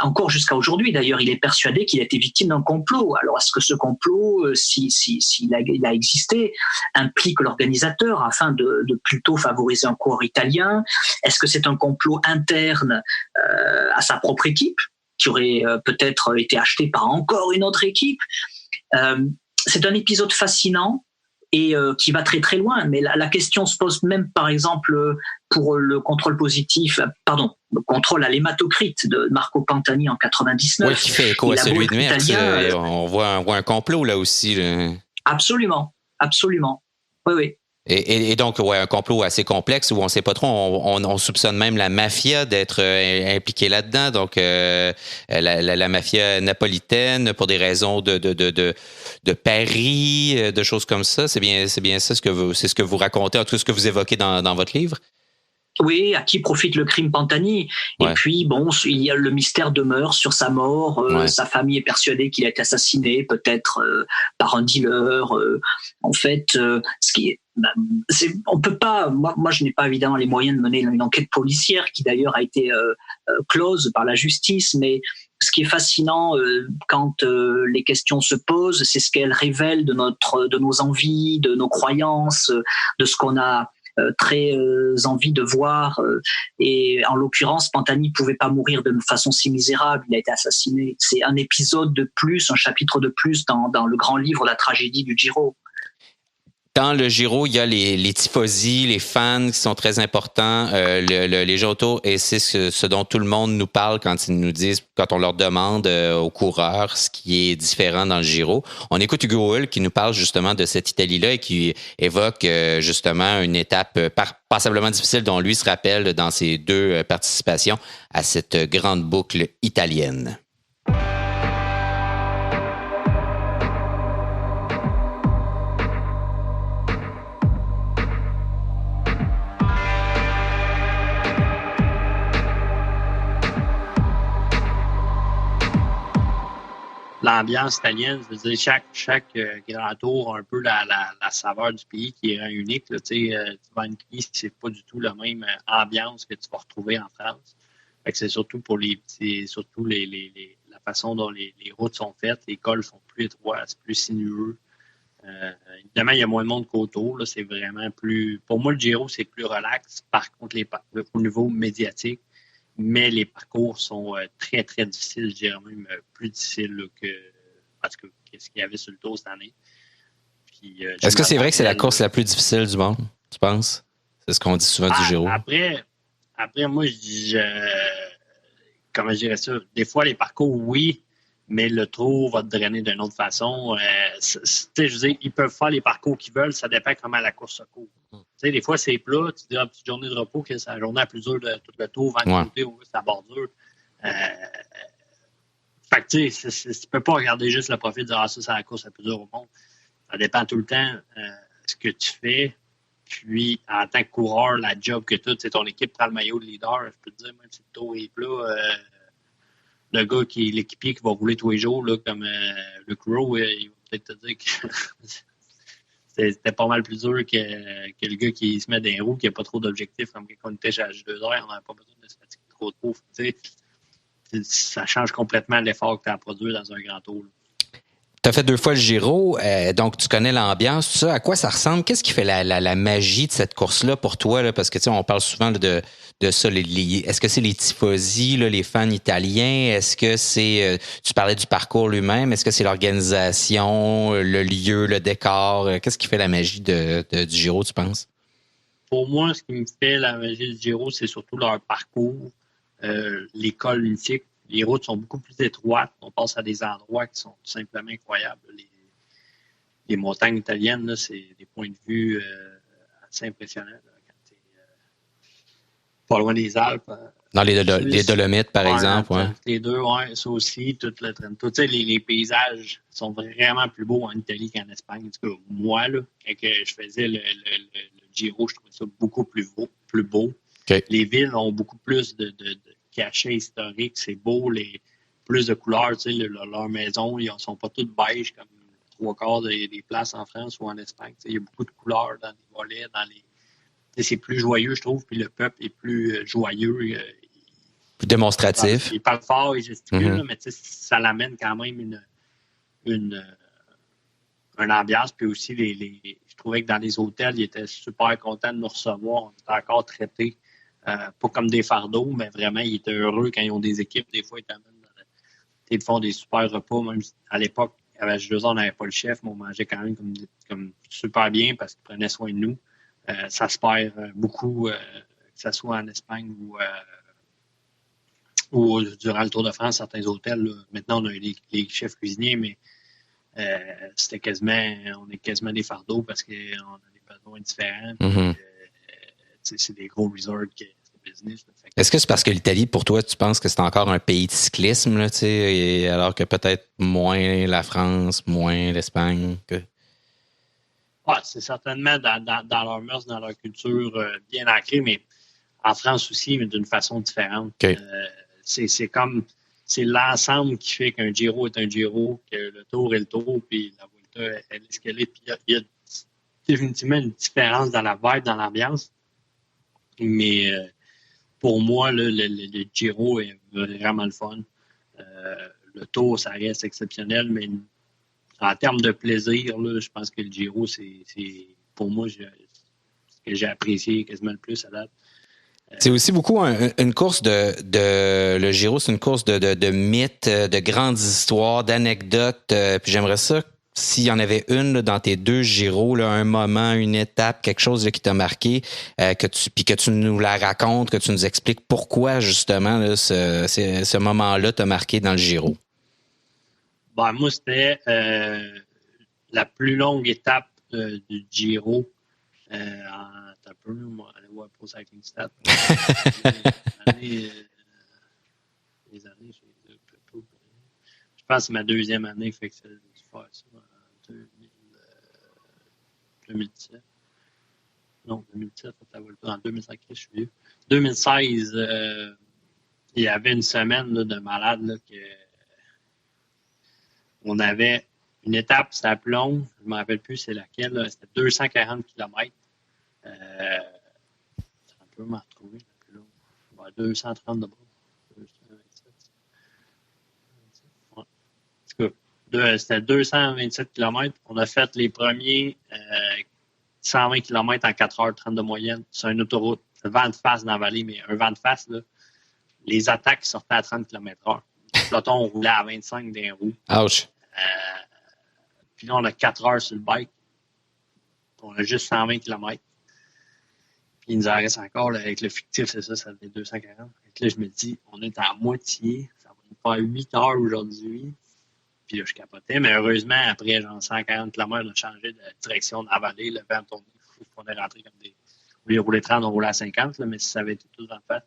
Speaker 2: encore jusqu'à aujourd'hui d'ailleurs, il est persuadé qu'il a été victime d'un complot. Alors est-ce que ce complot, s'il a existé, implique l'organisateur afin de plutôt favoriser un coureur italien? Est-ce que c'est un complot interne à sa propre équipe qui aurait peut-être été acheté par encore une autre équipe? C'est un épisode fascinant et qui va très très loin. Mais la question se pose même, par exemple, pour le contrôle le contrôle à l'hématocrite de Marco Pantani en 99.
Speaker 1: Oui, qui fait écho à celui de Merckx. On voit un complot là aussi. Là.
Speaker 2: Absolument. Oui.
Speaker 1: Et donc, un complot assez complexe où on ne sait pas trop. On soupçonne même la mafia d'être impliquée là-dedans. Donc, la mafia napolitaine pour des raisons de paris, de choses comme ça. C'est bien ça c'est ce que vous racontez, en tout cas ce que vous évoquez dans votre livre.
Speaker 2: Oui, à qui profite le crime Pantani? Ouais. Et puis, il y a le mystère demeure sur sa mort. Sa famille est persuadée qu'il a été assassiné, peut-être par un dealer. En fait, on peut pas. Moi, je n'ai pas évidemment les moyens de mener une enquête policière qui d'ailleurs a été close par la justice. Mais ce qui est fascinant quand les questions se posent, c'est ce qu'elles révèlent de nos envies, de nos croyances, de ce qu'on a très envie de voir. Et en l'occurrence, Pantani pouvait pas mourir de façon si misérable. Il a été assassiné. C'est un épisode de plus, un chapitre de plus dans le grand livre La tragédie du Giro.
Speaker 1: Dans le Giro, il y a les tifosi, les fans qui sont très importants, les gens autour, et c'est ce dont tout le monde nous parle quand ils nous disent, quand on leur demande aux coureurs ce qui est différent dans le Giro. On écoute Hugo Hull qui nous parle justement de cette Italie-là et qui évoque justement une étape passablement difficile dont lui se rappelle dans ses 2 participations à cette grande boucle italienne.
Speaker 4: L'ambiance italienne, je veux dire, chaque grand tour a un peu la saveur du pays qui est unique. Là, tu vas à Nice, c'est pas du tout la même ambiance que tu vas retrouver en France. Fait que c'est surtout pour la façon dont les routes sont faites. Les cols sont plus étroits, c'est plus sinueux. Évidemment, il y a moins de monde qu'autour. Là, c'est vraiment plus... Pour moi, le Giro, c'est plus relax. Par contre, au niveau médiatique, mais les parcours sont très, très difficiles, je dirais même plus difficiles que parce que qu'est-ce qu'il y avait sur le tour cette année. Puis,
Speaker 1: est-ce que c'est vrai que c'est la course la plus difficile du monde, tu penses? C'est ce qu'on dit souvent du Giro.
Speaker 4: Après, moi, comment je dirais ça? Des fois, les parcours, oui, mais le tour va te drainer d'une autre façon. Je veux dire, ils peuvent faire les parcours qu'ils veulent, ça dépend comment la course se court. Des fois, c'est plat, tu dis, petite journée de repos, que c'est la journée la plus dure de tout le tour, 20 côtés, c'est la bordure. Fait que, tu sais, tu peux pas regarder juste le profil de dire, ça, c'est la course la plus dure au monde. Ça dépend tout le temps ce que tu fais. Puis, en tant que coureur, la job que tu as, ton équipe prend le maillot de leader. Je peux te dire, même si le tour est plat, le gars qui est l'équipier qui va rouler tous les jours, là, comme le Crow, il va peut-être te dire que c'était pas mal plus dur que le gars qui se met dans les roues, qui n'a pas trop d'objectifs, comme quand on était chez H2R, on n'avait pas besoin de se fatiguer trop. Ça change complètement l'effort que tu as à produire dans un grand tour.
Speaker 1: Tu as fait 2 fois le Giro, donc tu connais l'ambiance, tout ça. À quoi ça ressemble? Qu'est-ce qui fait la magie de cette course-là pour toi? Là? Parce que, tu sais, on parle souvent de ça. Est-ce que c'est les tifosi, là, les fans italiens? Est-ce que c'est... tu parlais du parcours lui-même. Est-ce que c'est l'organisation, le lieu, le décor? Qu'est-ce qui fait la magie du Giro, tu penses?
Speaker 4: Pour moi, ce qui me fait la magie du Giro, c'est surtout leur parcours, les cols mythiques. Les routes sont beaucoup plus étroites. On passe à des endroits qui sont tout simplement incroyables. Les montagnes italiennes, là, c'est des points de vue assez impressionnants. Là, quand tu es pas loin des Alpes.
Speaker 1: Dans les Dolomites, par exemple. Ouais.
Speaker 4: Les deux, oui, ça aussi. Tout le Trento. Tu sais, les paysages sont vraiment plus beaux en Italie qu'en Espagne. En tout cas, moi, là, quand je faisais le Giro, je trouvais ça beaucoup plus beau.
Speaker 1: Okay.
Speaker 4: Les villes ont beaucoup plus de cachet historique, c'est beau, plus de couleurs, tu sais, leurs maisons, ils ne sont pas toutes beiges comme 3/4 des places en France ou en Espagne. Tu sais, il y a beaucoup de couleurs dans les volets, c'est plus joyeux, je trouve, puis le peuple est plus joyeux.
Speaker 1: Plus démonstratif.
Speaker 4: Il parle fort, il gesticule, mais tu sais, ça l'amène quand même une ambiance, puis aussi, je trouvais que dans les hôtels, ils étaient super contents de nous recevoir, on était encore traités. Pas comme des fardeaux, mais vraiment, ils étaient heureux quand ils ont des équipes. Des fois, ils font des super repas. Même à l'époque, avec H2A, on n'avait pas le chef, mais on mangeait quand même comme super bien parce qu'ils prenaient soin de nous. Ça se perd beaucoup, que ce soit en Espagne ou durant le Tour de France, certains hôtels. Là. Maintenant, on a les chefs cuisiniers, mais on est quasiment des fardeaux parce qu'on a des besoins différents.
Speaker 1: Mm-hmm.
Speaker 4: C'est des gros resorts business.
Speaker 1: Est-ce que c'est parce que l'Italie, pour toi, tu penses que c'est encore un pays de cyclisme, là, alors que peut-être moins la France, moins l'Espagne?
Speaker 4: Ouais, c'est certainement dans leur mœurs, dans leur culture bien ancrée, mais en France aussi, mais d'une façon différente.
Speaker 1: Okay.
Speaker 4: C'est l'ensemble qui fait qu'un Giro est un Giro, que le Tour est le Tour, puis la Vuelta, elle est ce qu'elle est. Puis il y a définitivement une différence dans la vibe, dans l'ambiance. Mais pour moi, le Giro est vraiment le fun. Le Tour, ça reste exceptionnel, mais en termes de plaisir, là, je pense que le Giro, c'est pour moi ce que j'ai apprécié quasiment le plus à date.
Speaker 1: C'est aussi beaucoup une course le Giro, c'est une course de mythes, de grandes histoires, d'anecdotes. Puis j'aimerais ça, s'il y en avait une là, dans tes 2 Giros, là, un moment, une étape, quelque chose là, qui t'a marqué, puis que tu nous la racontes, que tu nous expliques pourquoi justement là, ce moment-là t'a marqué dans le Giro.
Speaker 4: Ben, moi, c'était la plus longue étape du Giro. Un peu, moi, aller voir Pro Cycling Stats. Les années, je pense que c'est ma 2e année, fait que c'est dû faire ça en 2017. Non, 2017, en 2005, je suis vieux. 2016, il y avait une semaine là, de malade là, que on avait une étape, c'était la plus longue, je ne me rappelle plus c'est laquelle, là, c'était 240 km. Ça peut m'en retrouver. 230 de bras. 227. Ouais. En tout cas, c'était 227 km. On a fait les premiers 120 km en 4h30 de moyenne sur une autoroute. Vent de face dans la vallée, mais un vent de face, là, les attaques sortaient à 30 km/h. Le peloton roulait à 25 d'un roue.
Speaker 1: Ouch!
Speaker 4: Puis là, on a 4 heures sur le bike. On a juste 120 km. Puis il nous en reste encore, là, avec le fictif, c'est ça fait 240. Et là, je me dis, on est à moitié. Ça va nous faire 8 heures aujourd'hui. Puis là, je capotais. Mais heureusement, après genre 140 km, on a changé de direction dans la vallée. Le vent tournait. On est rentré comme des... Au lieu de rouler 30, on roulait à 50, là, mais si ça avait été tout en fait.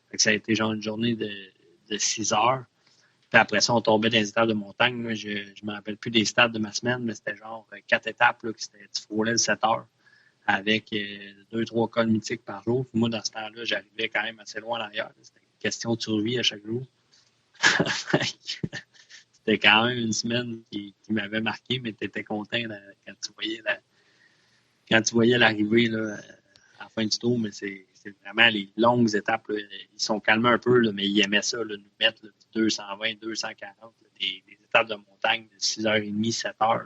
Speaker 4: Fait que ça a été genre une journée de 6 heures. Puis après ça, on tombait dans les étapes de montagne. Moi, je ne me rappelle plus des stades de ma semaine, mais c'était genre 4 étapes. Là, tu roulais le 7 heures avec 2-3 cols mythiques par jour. Puis moi, dans ce temps-là, j'arrivais quand même assez loin en arrière. C'était une question de survie à chaque jour. C'était quand même une semaine qui m'avait marqué, mais tu étais content quand tu voyais l'arrivée là, à la fin du tour. Mais c'est vraiment les longues étapes. Là, ils sont calmés un peu, là, mais ils aimaient ça, là, nous mettre là, 220, 240, là, des étapes de montagne de 6h30, 7h.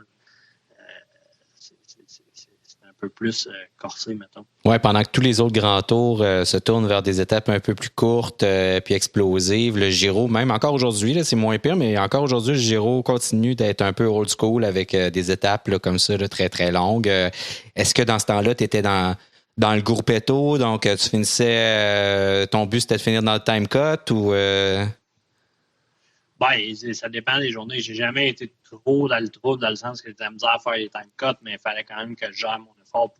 Speaker 4: C'est un peu plus corsé, mettons.
Speaker 1: Oui, pendant que tous les autres grands tours se tournent vers des étapes un peu plus courtes puis explosives, le Giro, même encore aujourd'hui, là, c'est moins pire, mais encore aujourd'hui, le Giro continue d'être un peu old school avec des étapes là, comme ça, là, très, très longues. Est-ce que dans ce temps-là, tu étais dans le gruppetto, donc tu finissais, ton but c'était de finir dans le time cut ou...
Speaker 4: Ben, ça dépend des journées. J'ai jamais été trop dans le trouble, dans le sens que j'ai de la misère à faire les time cuts, mais il fallait quand même que je gère mon effort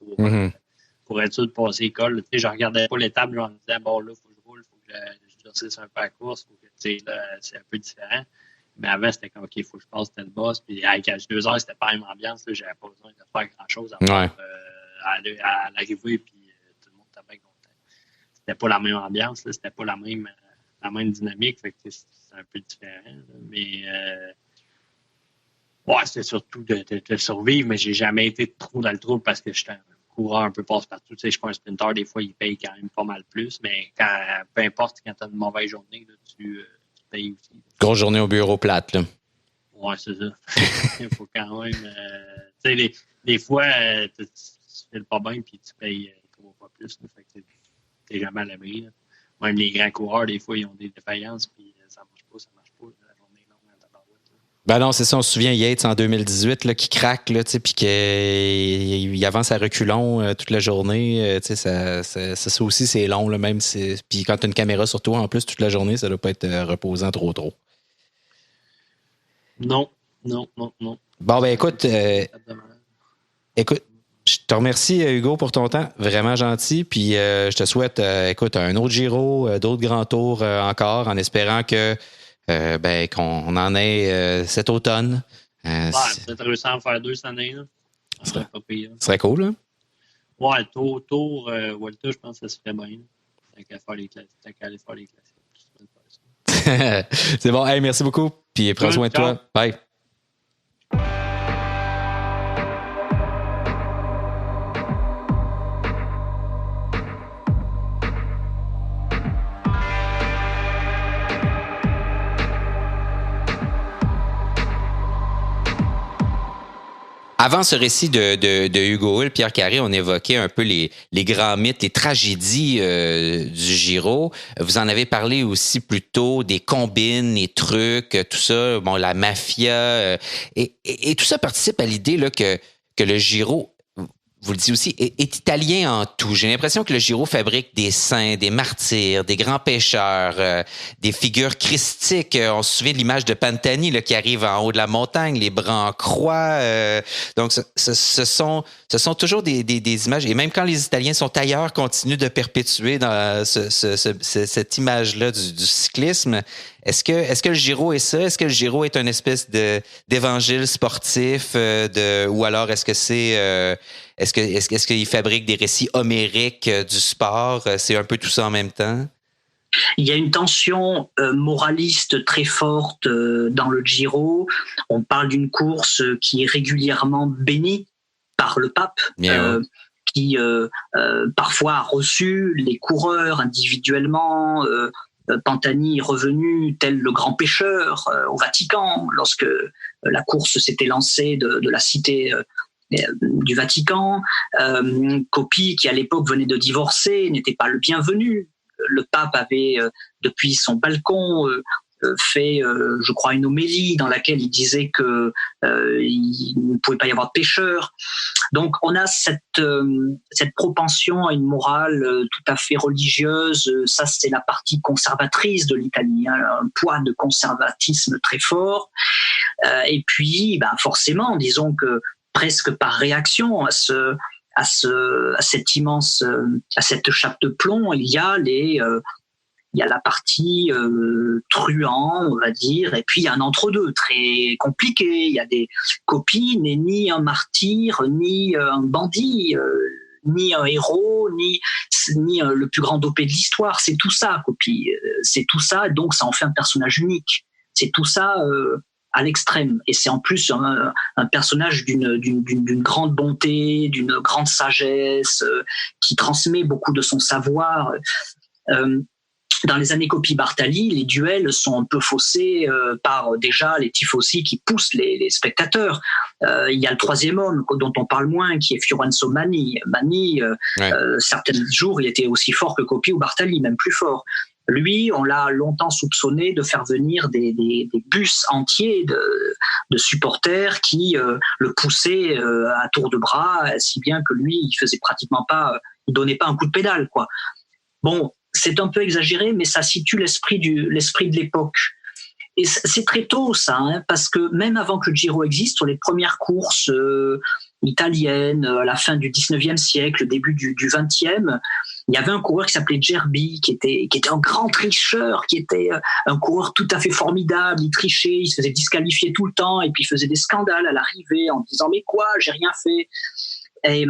Speaker 4: pour être sûr de passer l'école. Tu sais, je regardais pas l'étape, je me disais, bon, là, il faut que je roule, il faut que je durcisse un peu la course, faut que, tu sais, là, c'est un peu différent. Mais avant, c'était comme, OK, il faut que je passe tel boss. Puis avec 2 heures, c'était pas la même ambiance. Là, j'avais pas besoin de faire grand-chose à l'arrivée, puis tout le monde était bien content. C'était pas la même ambiance, là, c'était pas la même dynamique. Fait que c'est un peu différent. Là. Mais ouais, c'était surtout de survivre, mais j'ai jamais été trop dans le trouble parce que j'étais un coureur un peu passe-partout. Tu sais, je suis pas un sprinter, des fois, il paye quand même pas mal plus, mais peu importe, quand tu as une mauvaise journée, là, tu payes aussi.
Speaker 1: Grosse journée au bureau plate, là.
Speaker 4: Ouais, c'est ça. Il faut quand même... tu sais, des fois, tu fais pas bien puis tu payes 3 fois plus. Là, fait que t'es jamais à l'abri. Là. Même les grands coureurs, des fois, ils ont des défaillances puis ça marche pas. La journée est longue à tabarouette.
Speaker 1: Ben non, c'est ça. On se souvient Yates en 2018 là, qui craque, là, puis qu'il avance à reculons toute la journée. Ça aussi, c'est long. Là, même puis quand tu as une caméra sur toi, en plus, toute la journée, ça doit pas être reposant trop.
Speaker 4: Non.
Speaker 1: Bon, ben écoute, je te remercie, Hugo, pour ton temps. Vraiment gentil. Puis je te souhaite, un autre Giro, d'autres grands tours encore, en espérant que qu'on en ait cet automne.
Speaker 4: Peut-être réussir à en faire 2 cette année. Là.
Speaker 1: Ce serait
Speaker 4: pas pire.
Speaker 1: Ce serait cool, hein?
Speaker 4: Ouais, tour Walter, je pense que ça se ferait bien. Tant qu'à aller faire les classiques.
Speaker 1: C'est bon. Hey, merci beaucoup. Puis prends soin de toi. Bye. Avant ce récit de Hugo Hull, Pierre Carré, on évoquait un peu les grands mythes, les tragédies du Giro. Vous en avez parlé aussi plus tôt, des combines, les trucs, tout ça, bon, la mafia. Et tout ça participe à l'idée là, que le Giro, vous le dites aussi, est italien en tout. J'ai l'impression que le Giro fabrique des saints, des martyrs, des grands pécheurs, des figures christiques. On se souvient de l'image de Pantani là, qui arrive en haut de la montagne, les bras en croix. Donc, ce sont toujours des images. Et même quand les Italiens sont ailleurs, continuent de perpétuer dans cette image-là du cyclisme. Est-ce que le Giro est ça? Est-ce que le Giro est une espèce d'évangile sportif ou alors est-ce que c'est est-ce qu'il fabrique des récits homériques du sport? C'est un peu tout ça en même temps?
Speaker 2: Il y a une tension moraliste très forte dans le Giro. On parle d'une course qui est régulièrement bénie par le pape, qui parfois a reçu les coureurs individuellement. Pantani est revenu tel le grand pêcheur au Vatican lorsque la course s'était lancée de la cité du Vatican. Coppi, qui à l'époque venait de divorcer, n'était pas le bienvenu. Le pape avait, depuis son balcon, fait, je crois, une homélie dans laquelle il disait que il ne pouvait pas y avoir de pécheurs. Donc, on a cette propension à une morale tout à fait religieuse. Ça, c'est la partie conservatrice de l'Italie, hein, un poids de conservatisme très fort. Et puis, forcément, disons que presque par réaction à cette immense, à cette chape de plomb, il y a la partie truand, on va dire, et puis il y a un entre-deux très compliqué. Il y a des Coppi n'est ni un martyr, ni un bandit, ni un héros, ni le plus grand dopé de l'histoire. C'est tout ça, Coppi. C'est tout ça, donc ça en fait un personnage unique. C'est tout ça à l'extrême. Et c'est en plus un personnage d'une grande bonté, d'une grande sagesse, qui transmet beaucoup de son savoir. Dans les années Coppi-Bartali, les duels sont un peu faussés par déjà les tifosi qui poussent les spectateurs. Il y a le troisième homme dont on parle moins, qui est Fiorenzo Manni. Manni, certains jours, il était aussi fort que Coppi ou Bartali, même plus fort. Lui, on l'a longtemps soupçonné de faire venir des bus entiers de supporters qui le poussaient à tour de bras, si bien que lui, il faisait pratiquement pas, il donnait pas un coup de pédale, quoi. Bon, c'est un peu exagéré, mais ça situe l'esprit de l'époque. Et c'est très tôt, ça, hein, parce que même avant que le Giro existe, sur les premières courses italiennes, à la fin du 19e siècle, début du 20e, il y avait un coureur qui s'appelait Gerbi, qui était un grand tricheur, qui était un coureur tout à fait formidable. Il trichait, il se faisait disqualifier tout le temps, et puis il faisait des scandales à l'arrivée en disant « Mais quoi, j'ai rien fait ?» Et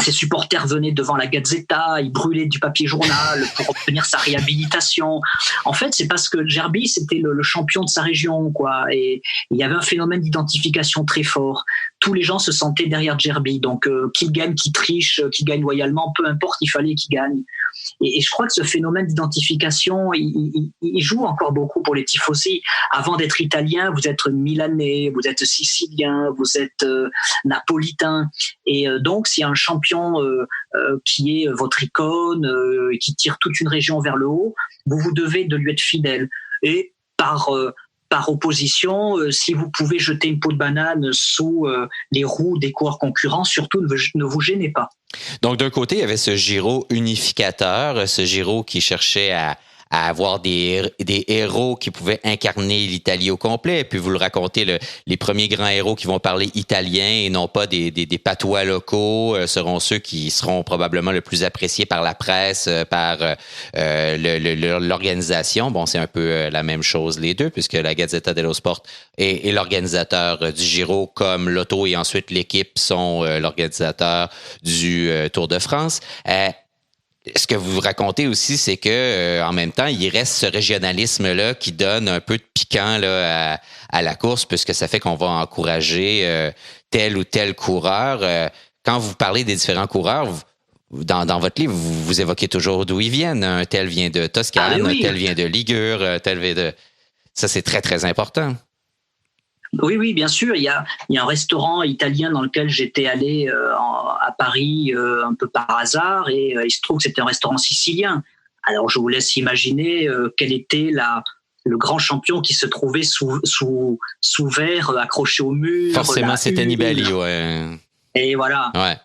Speaker 2: ses supporters venaient devant la Gazzetta, ils brûlaient du papier journal pour obtenir sa réhabilitation. En fait, c'est parce que Gerbi, c'était le champion de sa région, quoi. Et il y avait un phénomène d'identification très fort. Tous les gens se sentaient derrière Gerbi. Donc, qu'il gagne, qu'il triche, qu'il gagne loyalement, peu importe, il fallait qu'il gagne. Et je crois que ce phénomène d'identification, il joue encore beaucoup pour les tifosi. Avant d'être italien, vous êtes milanais, vous êtes sicilien, vous êtes napolitain. Et donc, s'il y a un champion qui est votre icône, qui tire toute une région vers le haut, vous devez de lui être fidèle. Et par opposition, si vous pouvez jeter une peau de banane sous les roues des coureurs concurrents, surtout ne vous gênez pas.
Speaker 1: Donc, d'un côté, il y avait ce Giro unificateur, ce Giro qui cherchait à avoir des héros qui pouvaient incarner l'Italie au complet. Puis vous le racontez, les premiers grands héros qui vont parler italien et non pas des patois locaux seront ceux qui seront probablement le plus appréciés par la presse, par l'organisation. Bon, c'est un peu la même chose les deux, puisque la Gazzetta dello Sport et l'organisateur du Giro, comme l'auto et ensuite l'équipe sont l'organisateur du Tour de France. Ce que vous racontez aussi, c'est que en même temps, il reste ce régionalisme-là qui donne un peu de piquant là, à la course, puisque ça fait qu'on va encourager tel ou tel coureur. Quand vous parlez des différents coureurs, dans votre livre, vous évoquez toujours d'où ils viennent. Un tel vient de Toscane, un tel vient de Ligure, tel vient de... Ça, c'est très, très important.
Speaker 2: Oui, bien sûr. Il y a un restaurant italien dans lequel j'étais allé à Paris un peu par hasard, et il se trouve que c'était un restaurant sicilien. Alors, je vous laisse imaginer quel était le grand champion qui se trouvait sous verre accroché au mur.
Speaker 1: Forcément, c'était Nibali, ouais.
Speaker 2: Et voilà.
Speaker 1: Ouais.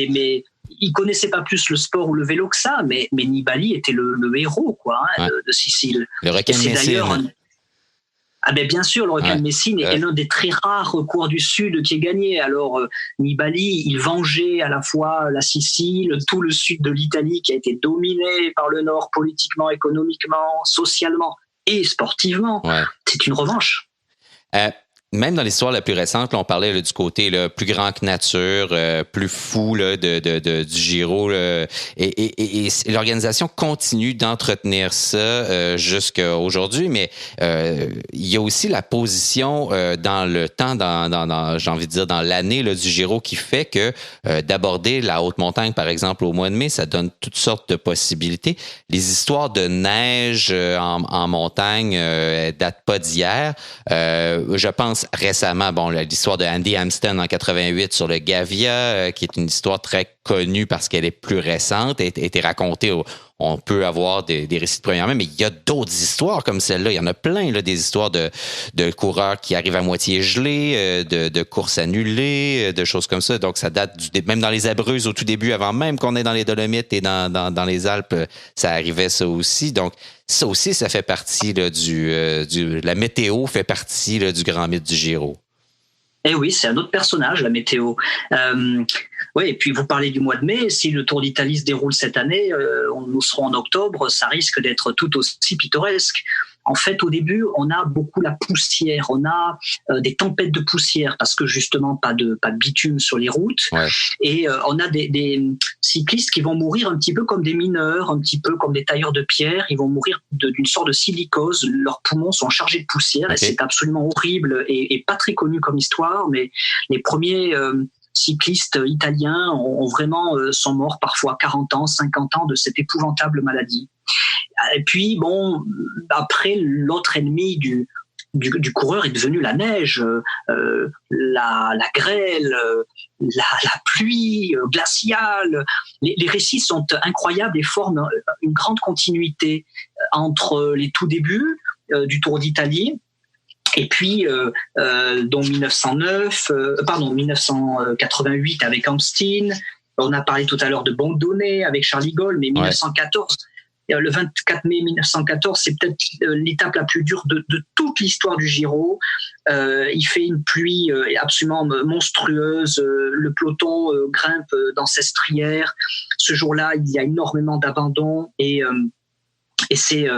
Speaker 2: Mais il connaissait pas plus le sport ou le vélo que ça, mais Nibali était le héros, quoi, hein, de Sicile.
Speaker 1: Le requin de Messine.
Speaker 2: Ah ben bien sûr, le requin de Messine est l'un des très rares coureurs du Sud qui est gagné. Alors Nibali, il vengeait à la fois la Sicile, tout le sud de l'Italie qui a été dominé par le Nord politiquement, économiquement, socialement et sportivement. Ouais. C'est une revanche.
Speaker 1: Même dans l'histoire la plus récente, là, on parlait là, du côté là, plus grand que nature, plus fou là, du Giro. Là, et l'organisation continue d'entretenir ça jusqu'à aujourd'hui, mais il y a aussi la position dans le temps, j'ai envie de dire, dans l'année là, du Giro qui fait que d'aborder la haute montagne, par exemple, au mois de mai, ça donne toutes sortes de possibilités. Les histoires de neige en montagne datent pas d'hier. Je pense récemment, l'histoire de Andy Hampsten en 88 sur le Gavia, qui est une histoire très connue parce qu'elle est plus récente, a été racontée on peut avoir des récits de première main, mais il y a d'autres histoires comme celle-là. Il y en a plein, là, des histoires de coureurs qui arrivent à moitié gelés, de courses annulées, de choses comme ça. Donc, ça date même dans les Abruzzes au tout début, avant même qu'on est dans les Dolomites et dans les Alpes, ça arrivait ça aussi. Donc, ça aussi, ça fait partie là, la météo fait partie là, du grand mythe du Giro.
Speaker 2: Eh oui, c'est un autre personnage, la météo. Oui, et puis vous parlez du mois de mai. Si le Tour d'Italie se déroule cette année, nous serons en octobre, ça risque d'être tout aussi pittoresque. En fait, au début, on a beaucoup la poussière, on a des tempêtes de poussière parce que justement pas de bitume sur les routes, ouais. Et on a des cyclistes qui vont mourir un petit peu comme des mineurs, un petit peu comme des tailleurs de pierre. Ils vont mourir d'une sorte de silicose. Leurs poumons sont chargés de poussière, okay. Et c'est absolument horrible et pas très connu comme histoire. Mais les premiers cyclistes italiens sont morts parfois 40 ans, 50 ans de cette épouvantable maladie. Et puis, bon, après, l'autre ennemi du coureur est devenu la neige, la grêle, la pluie glaciale. Les récits sont incroyables et forment une grande continuité entre les tout débuts du Tour d'Italie et puis, dont 1988 avec Amstin. On a parlé tout à l'heure de Bondone avec Charlie Gaulle, mais 1914, le 24 mai 1914, c'est peut-être l'étape la plus dure de toute l'histoire du Giro. Il fait une pluie absolument monstrueuse. Le peloton grimpe dans ses strières. Ce jour-là, il y a énormément d'abandon et c'est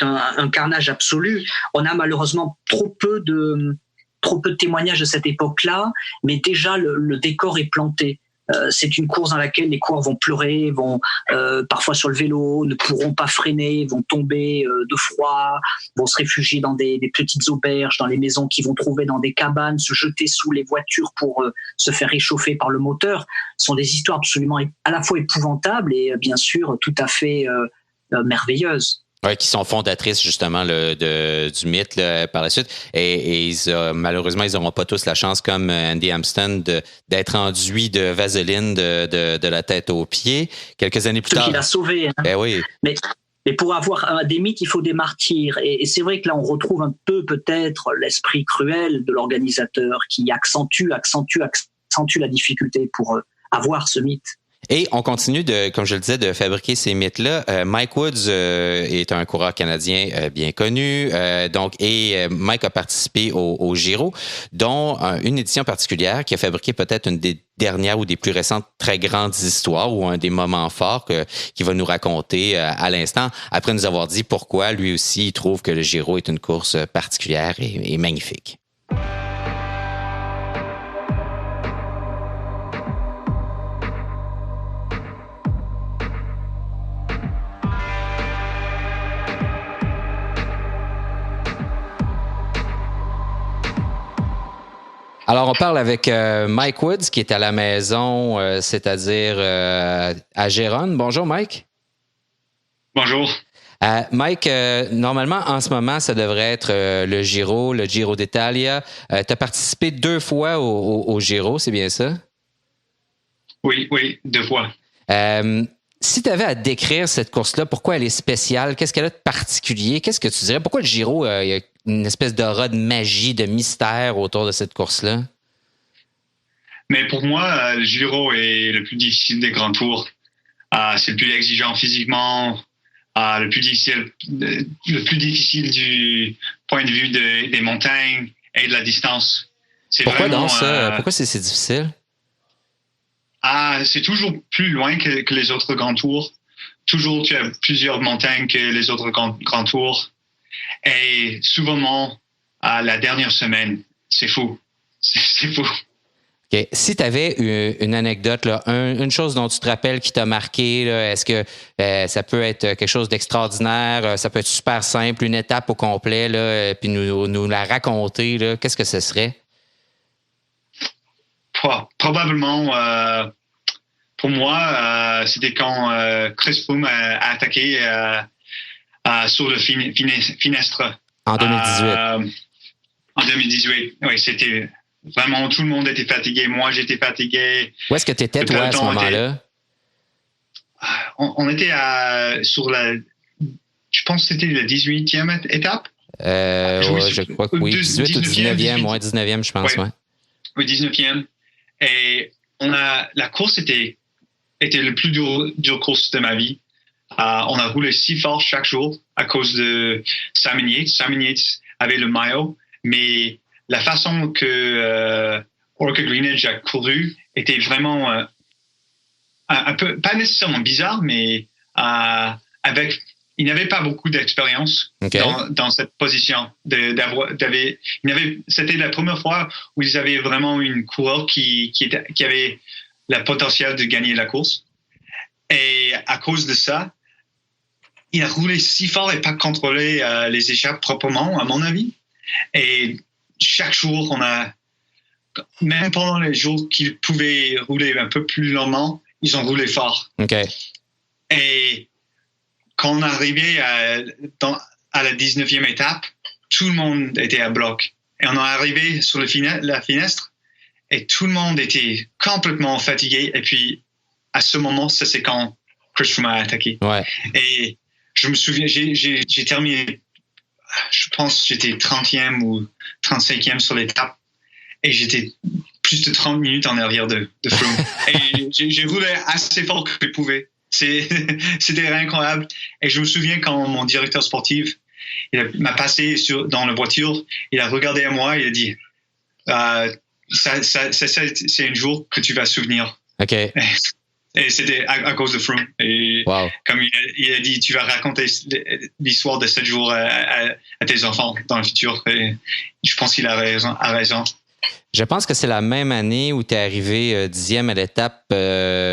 Speaker 2: un carnage absolu. On a malheureusement trop peu de témoignages de cette époque-là, mais déjà le décor est planté. C'est une course dans laquelle les coureurs vont pleurer, vont parfois sur le vélo, ne pourront pas freiner, vont tomber de froid, vont se réfugier dans des petites auberges, dans les maisons qu'ils vont trouver dans des cabanes, se jeter sous les voitures pour se faire réchauffer par le moteur. Ce sont des histoires absolument à la fois épouvantables et bien sûr tout à fait merveilleuses.
Speaker 1: Oui, qui sont fondatrices justement du mythe là, par la suite. Et malheureusement, ils n'auront pas tous la chance, comme Andy Amston, d'être enduit de vaseline de la tête aux pieds. Quelques années plus tard.
Speaker 2: Ce qu'il a sauvé. Hein.
Speaker 1: Ben oui.
Speaker 2: Mais pour avoir des mythes, il faut des martyrs. Et c'est vrai que là, on retrouve un peu peut-être l'esprit cruel de l'organisateur qui accentue la difficulté pour avoir ce mythe.
Speaker 1: Et on continue comme je le disais, de fabriquer ces mythes-là. Mike Woods est un coureur canadien bien connu. Mike a participé au Giro, dont une édition particulière qui a fabriqué peut-être une des dernières ou des plus récentes très grandes histoires ou un des moments forts qu'il va nous raconter à l'instant, après nous avoir dit pourquoi lui aussi il trouve que le Giro est une course particulière et magnifique. Alors, on parle avec Mike Woods, qui est à la maison, c'est-à-dire à Gérone. Bonjour, Mike.
Speaker 5: Bonjour.
Speaker 1: Mike, normalement, en ce moment, ça devrait être le Giro d'Italia. Tu as participé 2 fois au Giro, c'est bien ça?
Speaker 5: Oui, 2 fois.
Speaker 1: Si tu avais à décrire cette course-là, pourquoi elle est spéciale? Qu'est-ce qu'elle a de particulier? Qu'est-ce que tu dirais? Pourquoi le Giro, il y a une espèce d'aura de magie, de mystère autour de cette course-là?
Speaker 5: Mais pour moi, le Giro est le plus difficile des grands tours. C'est le plus exigeant physiquement, le plus difficile du point de vue des montagnes et de la distance.
Speaker 1: Pourquoi donc ça? Pourquoi c'est si difficile?
Speaker 5: C'est toujours plus loin que les autres grands tours. Toujours, tu as plusieurs montagnes que les autres grands tours. Et souvent, la dernière semaine, c'est fou. C'est fou.
Speaker 1: Okay. Si tu avais une anecdote, là, une chose dont tu te rappelles qui t'a marqué, là, est-ce que ça peut être quelque chose d'extraordinaire? Ça peut être super simple, une étape au complet, là, puis nous la raconter. Là, qu'est-ce que ce serait?
Speaker 5: Probablement, pour moi, c'était quand Chris Froome a attaqué sur le Finestre.
Speaker 1: En 2018.
Speaker 5: En 2018, oui, c'était vraiment, tout le monde était fatigué. Moi, j'étais fatigué.
Speaker 1: Où est-ce que tu étais, toi, à ce moment-là?
Speaker 5: on était sur je pense que c'était la 18e étape.
Speaker 1: Je crois que oui, 18 ou 19e, 19e, je pense, ouais.
Speaker 5: Oui, 19e. Et la course était le plus dur course de ma vie. On a roulé si fort chaque jour à cause de Simon Yates. Simon Yates avait le maillot, mais la façon que Orca Greenedge a couru était vraiment un peu, pas nécessairement bizarre, mais il n'avait pas beaucoup d'expérience dans cette position. C'était la première fois où ils avaient vraiment une coureur qui avait le potentiel de gagner la course. Et à cause de ça, il a roulé si fort et pas contrôlé les échappes proprement, à mon avis. Et chaque jour, même pendant les jours qu'ils pouvaient rouler un peu plus lentement, ils ont roulé fort. Et quand on arrivait à la 19e étape, tout le monde était à bloc. Et on est arrivé sur la fenêtre et tout le monde était complètement fatigué. Et puis, à ce moment, ça c'est quand Chris Froome a attaqué.
Speaker 1: Ouais.
Speaker 5: Et je me souviens, j'ai terminé, je pense que j'étais 30e ou 35e sur l'étape. Et j'étais plus de 30 minutes en arrière de Froome. Et j'ai roulé assez fort que je pouvais. C'était incroyable. Et je me souviens quand mon directeur sportif m'a passé dans la voiture, il a regardé à moi, il a dit c'est un jour que tu vas souvenir.
Speaker 1: OK.
Speaker 5: Et c'était à cause de Froome. Et comme il a dit, tu vas raconter l'histoire de 7 jours à tes enfants dans le futur. Et je pense qu'il a raison.
Speaker 1: Je pense que c'est la même année où tu es arrivé 10e à l'étape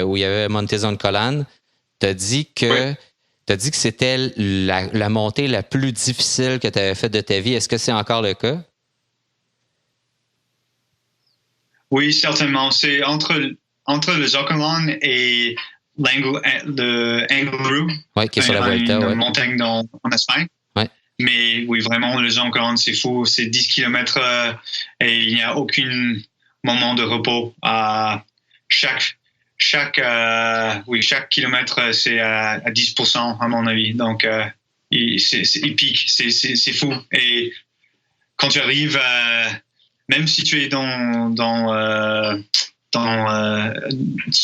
Speaker 1: où il y avait Montezon-Collan. Tu as dit que c'était la montée la plus difficile que tu avais faite de ta vie. Est-ce que c'est encore le cas?
Speaker 5: Oui, certainement. C'est entre le Zocolan et l'Angliru.
Speaker 1: Oui, qui est sur la Vuelta.
Speaker 5: Une montagne en Espagne. Ouais. Mais oui, vraiment, le Zocolan, c'est fou. C'est 10 km et il n'y a aucun moment de repos. Chaque kilomètre, c'est à 10%, à mon avis. Donc, il pique. C'est fou. Et quand tu arrives, même si tu es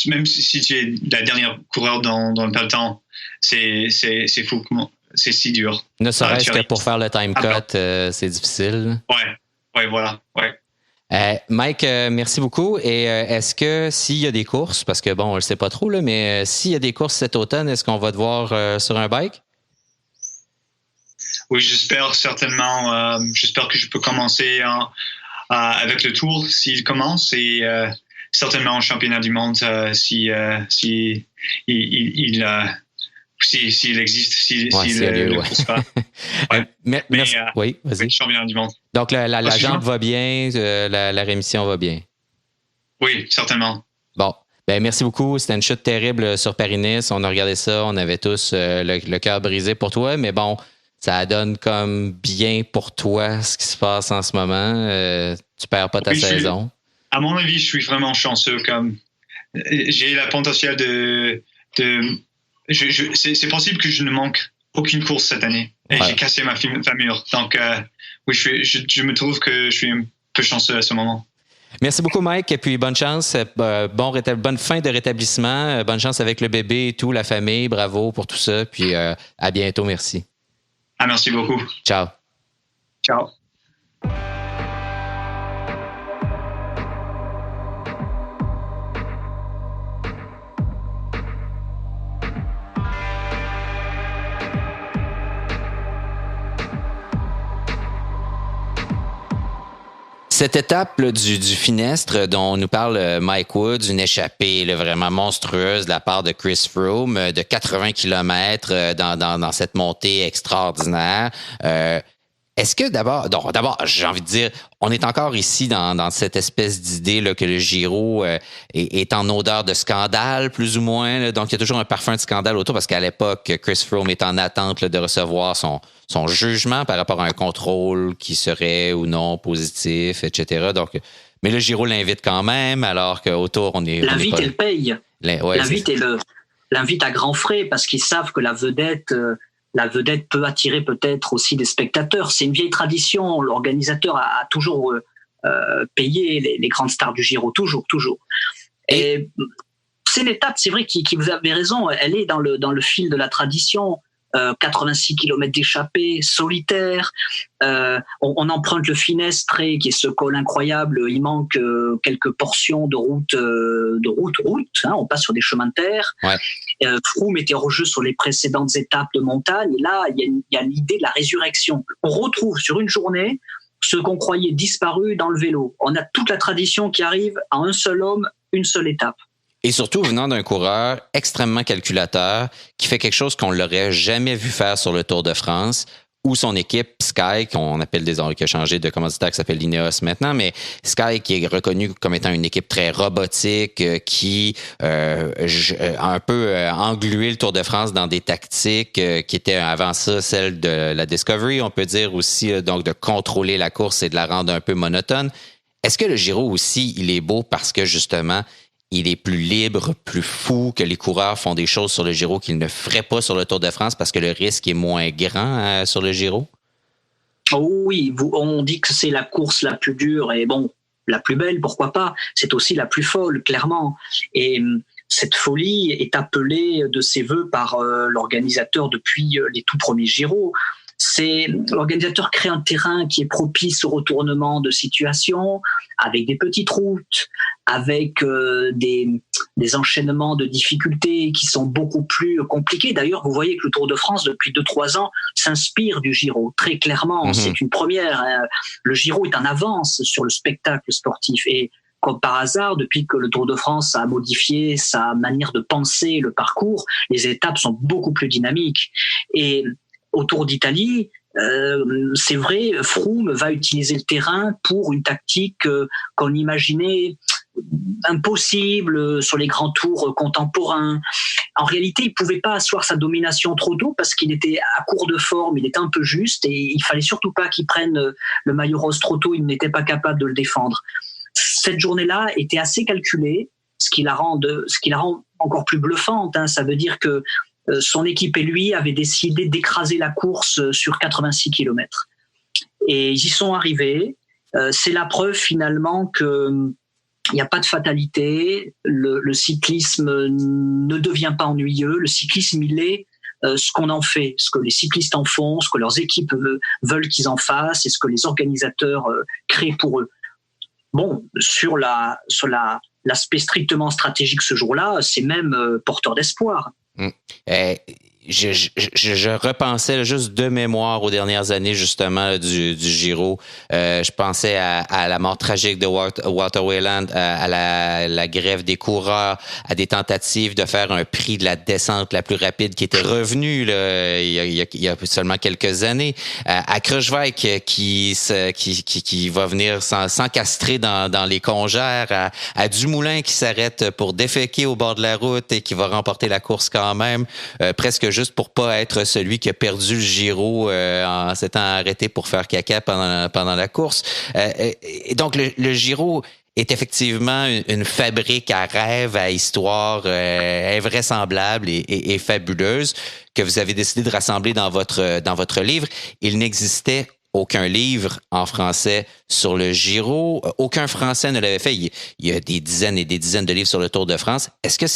Speaker 5: même si tu es la dernière coureur dans le peloton, c'est fou. C'est si dur.
Speaker 1: Ne serait-ce que pour faire le time cut, c'est difficile.
Speaker 5: Ouais, voilà. Ouais.
Speaker 1: Mike, merci beaucoup. Et est-ce que s'il y a des courses, parce que bon, on le sait pas trop, là, mais s'il y a des courses cet automne, est-ce qu'on va te voir sur un bike?
Speaker 5: Oui, j'espère certainement. J'espère que je peux commencer avec le Tour s'il commence et certainement au championnat du monde s'il existe, s'il le pousse pas. Ouais.
Speaker 1: Merci. Oui, vas-y.
Speaker 5: Championnat du monde.
Speaker 1: Donc, la jambe va bien, la rémission va bien.
Speaker 5: Oui, certainement.
Speaker 1: Bon. Ben, merci beaucoup. C'était une chute terrible sur Paris-Nice. On a regardé ça. On avait tous le cœur brisé pour toi. Mais bon, ça donne comme bien pour toi ce qui se passe en ce moment. Tu perds pas ta saison.
Speaker 5: À mon avis, je suis vraiment chanceux. J'ai le potentiel c'est possible que je ne manque aucune course cette année. Et j'ai cassé ma femur. Donc, oui, je me trouve que je suis un peu chanceux à ce moment.
Speaker 1: Merci beaucoup, Mike. Et puis, bonne chance. Bonne fin de rétablissement. Bonne chance avec le bébé et tout, la famille. Bravo pour tout ça. Puis, à bientôt. Merci.
Speaker 5: Merci beaucoup.
Speaker 1: Ciao.
Speaker 5: Ciao.
Speaker 1: Cette étape là, du Finestre dont nous parle Mike Woods, une échappée là, vraiment monstrueuse de la part de Chris Froome de 80 km dans cette montée extraordinaire. Est-ce que d'abord, j'ai envie de dire, on est encore ici dans cette espèce d'idée là, que le Giro est en odeur de scandale, plus ou moins. Là. Donc, il y a toujours un parfum de scandale autour parce qu'à l'époque, Chris Froome est en attente là, de recevoir son jugement par rapport à un contrôle qui serait ou non positif, etc. Donc, mais le Giro l'invite quand même, alors qu'autour, on est...
Speaker 2: L'invite, elle paye. L'invite l'invitent à grands frais parce qu'ils savent que la vedette peut attirer peut-être aussi des spectateurs. C'est une vieille tradition. L'organisateur a toujours payé les grandes stars du Giro, toujours. Et c'est l'étape, c'est vrai, qui vous avez raison, elle est dans le fil de la tradition. 86 km d'échappée, solitaire. On emprunte le Finestre, qui est ce col incroyable. Il manque quelques portions de route. Hein, on passe sur des chemins de terre.
Speaker 1: Ouais.
Speaker 2: Froome était hors jeu sur les précédentes étapes de montagne. Et là, il y a l'idée de la résurrection. On retrouve sur une journée ce qu'on croyait disparu dans le vélo. On a toute la tradition qui arrive à un seul homme, une seule étape.
Speaker 1: Et surtout venant d'un coureur extrêmement calculateur qui fait quelque chose qu'on l'aurait jamais vu faire sur le Tour de France, où son équipe Sky, qu'on appelle désormais, qui a changé de commanditaire, qui s'appelle Ineos maintenant, mais Sky qui est reconnu comme étant une équipe très robotique, qui a un peu englué le Tour de France dans des tactiques qui étaient avant ça celles de la Discovery, on peut dire aussi donc de contrôler la course et de la rendre un peu monotone. Est-ce que le Giro aussi, il est beau parce que justement, il est plus libre, plus fou, que les coureurs font des choses sur le Giro qu'ils ne feraient pas sur le Tour de France parce que le risque est moins grand sur le Giro?
Speaker 2: Oh oui, on dit que c'est la course la plus dure et bon, la plus belle, pourquoi pas. C'est aussi la plus folle, clairement. Et cette folie est appelée de ses voeux par l'organisateur depuis les tout premiers Giro. L'organisateur crée un terrain qui est propice au retournement de situation, avec des petites routes, avec des enchaînements de difficultés qui sont beaucoup plus compliqués. D'ailleurs, vous voyez que le Tour de France, depuis 2-3 ans, s'inspire du Giro, très clairement. C'est une première. Le Giro est en avance sur le spectacle sportif. Et comme par hasard, depuis que le Tour de France a modifié sa manière de penser le parcours, les étapes sont beaucoup plus dynamiques. Et au Tour d'Italie, c'est vrai, Froome va utiliser le terrain pour une tactique qu'on imaginait impossible sur les grands tours contemporains. En réalité, il ne pouvait pas asseoir sa domination trop tôt parce qu'il était à court de forme, il était un peu juste et il fallait surtout pas qu'il prenne le maillot rose trop tôt, il n'était pas capable de le défendre. Cette journée-là était assez calculée, ce qui la rend encore plus bluffante. Hein. Ça veut dire que son équipe et lui avaient décidé d'écraser la course sur 86 km. Et ils y sont arrivés. C'est la preuve finalement qu'il n'y a pas de fatalité. Le cyclisme ne devient pas ennuyeux. Le cyclisme, il est ce qu'on en fait, ce que les cyclistes en font, ce que leurs équipes veulent qu'ils en fassent et ce que les organisateurs créent pour eux. Bon, sur l'aspect strictement stratégique ce jour-là, c'est même porteur d'espoir.
Speaker 1: Je repensais juste de mémoire aux dernières années justement du Giro. Je pensais à la mort tragique de Walter Wayland, à la grève des coureurs, à des tentatives de faire un prix de la descente la plus rapide qui était revenu là, il y a seulement quelques années, à Kruijswijk qui va venir s'encastrer dans les congères, à Dumoulin qui s'arrête pour déféquer au bord de la route et qui va remporter la course quand même, presque juste pour pas être celui qui a perdu le Giro en s'étant arrêté pour faire caca pendant la course. Et donc, le Giro est effectivement une fabrique à rêves, à histoire invraisemblable et fabuleuse que vous avez décidé de rassembler dans votre livre. Il n'existait aucun livre en français sur le Giro. Aucun Français ne l'avait fait. Il y a des dizaines et des dizaines de livres sur le Tour de France. Est-ce que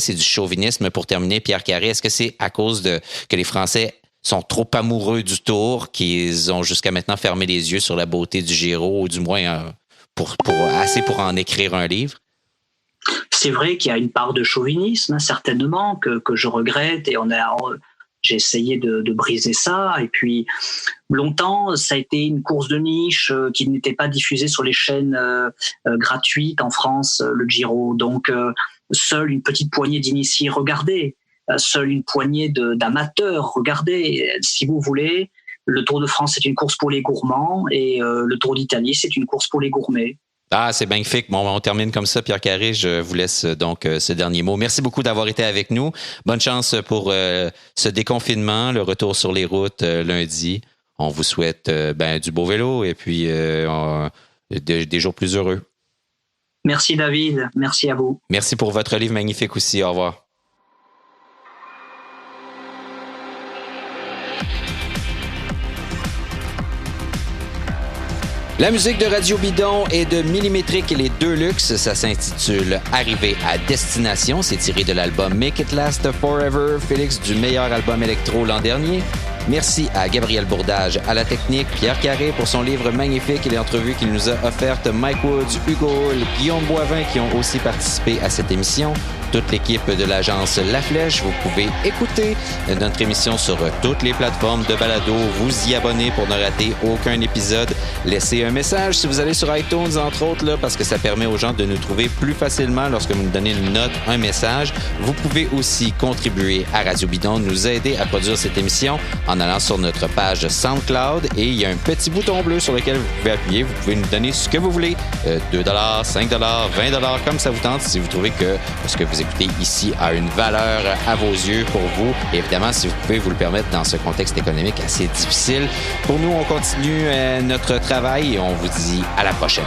Speaker 1: c'est du chauvinisme pour terminer, Pierre Carré? Est-ce que c'est à cause que les Français sont trop amoureux du Tour qu'ils ont jusqu'à maintenant fermé les yeux sur la beauté du Giro, ou du moins assez pour en écrire un livre?
Speaker 2: C'est vrai qu'il y a une part de chauvinisme, certainement, que je regrette, et j'ai essayé de briser ça. Et puis, longtemps, ça a été une course de niche qui n'était pas diffusée sur les chaînes gratuites en France, le Giro. Donc, seule une petite poignée d'initiés regardaient, seule une poignée d'amateurs regardaient. Si vous voulez, le Tour de France, c'est une course pour les gourmands et le Tour d'Italie, c'est une course pour les gourmets.
Speaker 1: Ah, c'est magnifique. Bon, on termine comme ça, Pierre Carré. Je vous laisse donc ce dernier mot. Merci beaucoup d'avoir été avec nous. Bonne chance pour ce déconfinement, le retour sur les routes lundi. On vous souhaite du beau vélo et puis des jours plus heureux.
Speaker 2: Merci David. Merci à vous.
Speaker 1: Merci pour votre livre magnifique aussi. Au revoir. La musique de Radio Bidon est de Millimétrique et les Deux Luxe. Ça s'intitule Arrivé à destination. C'est tiré de l'album Make It Last Forever, Félix, du meilleur album électro l'an dernier. Merci à Gabriel Bourdage à la technique, Pierre Carré pour son livre magnifique et les entrevues qu'il nous a offertes, Mike Woods, Hugo Hull, Guillaume Boivin qui ont aussi participé à cette émission. Toute l'équipe de l'agence La Flèche, vous pouvez écouter notre émission sur toutes les plateformes de balado, vous y abonner pour ne rater aucun épisode. Laissez un message si vous allez sur iTunes, entre autres, là, parce que ça permet aux gens de nous trouver plus facilement lorsque vous nous donnez une note, un message. Vous pouvez aussi contribuer à Radio Bidon, nous aider à produire cette émission en allant sur notre page SoundCloud et il y a un petit bouton bleu sur lequel vous pouvez appuyer. Vous pouvez nous donner ce que vous voulez, 2 $, 5 $, 20 $, comme ça vous tente, si vous trouvez que ce que vous écoutez ici a une valeur à vos yeux pour vous. Et évidemment, si vous pouvez vous le permettre dans ce contexte économique assez difficile. Pour nous, on continue notre travail et on vous dit à la prochaine.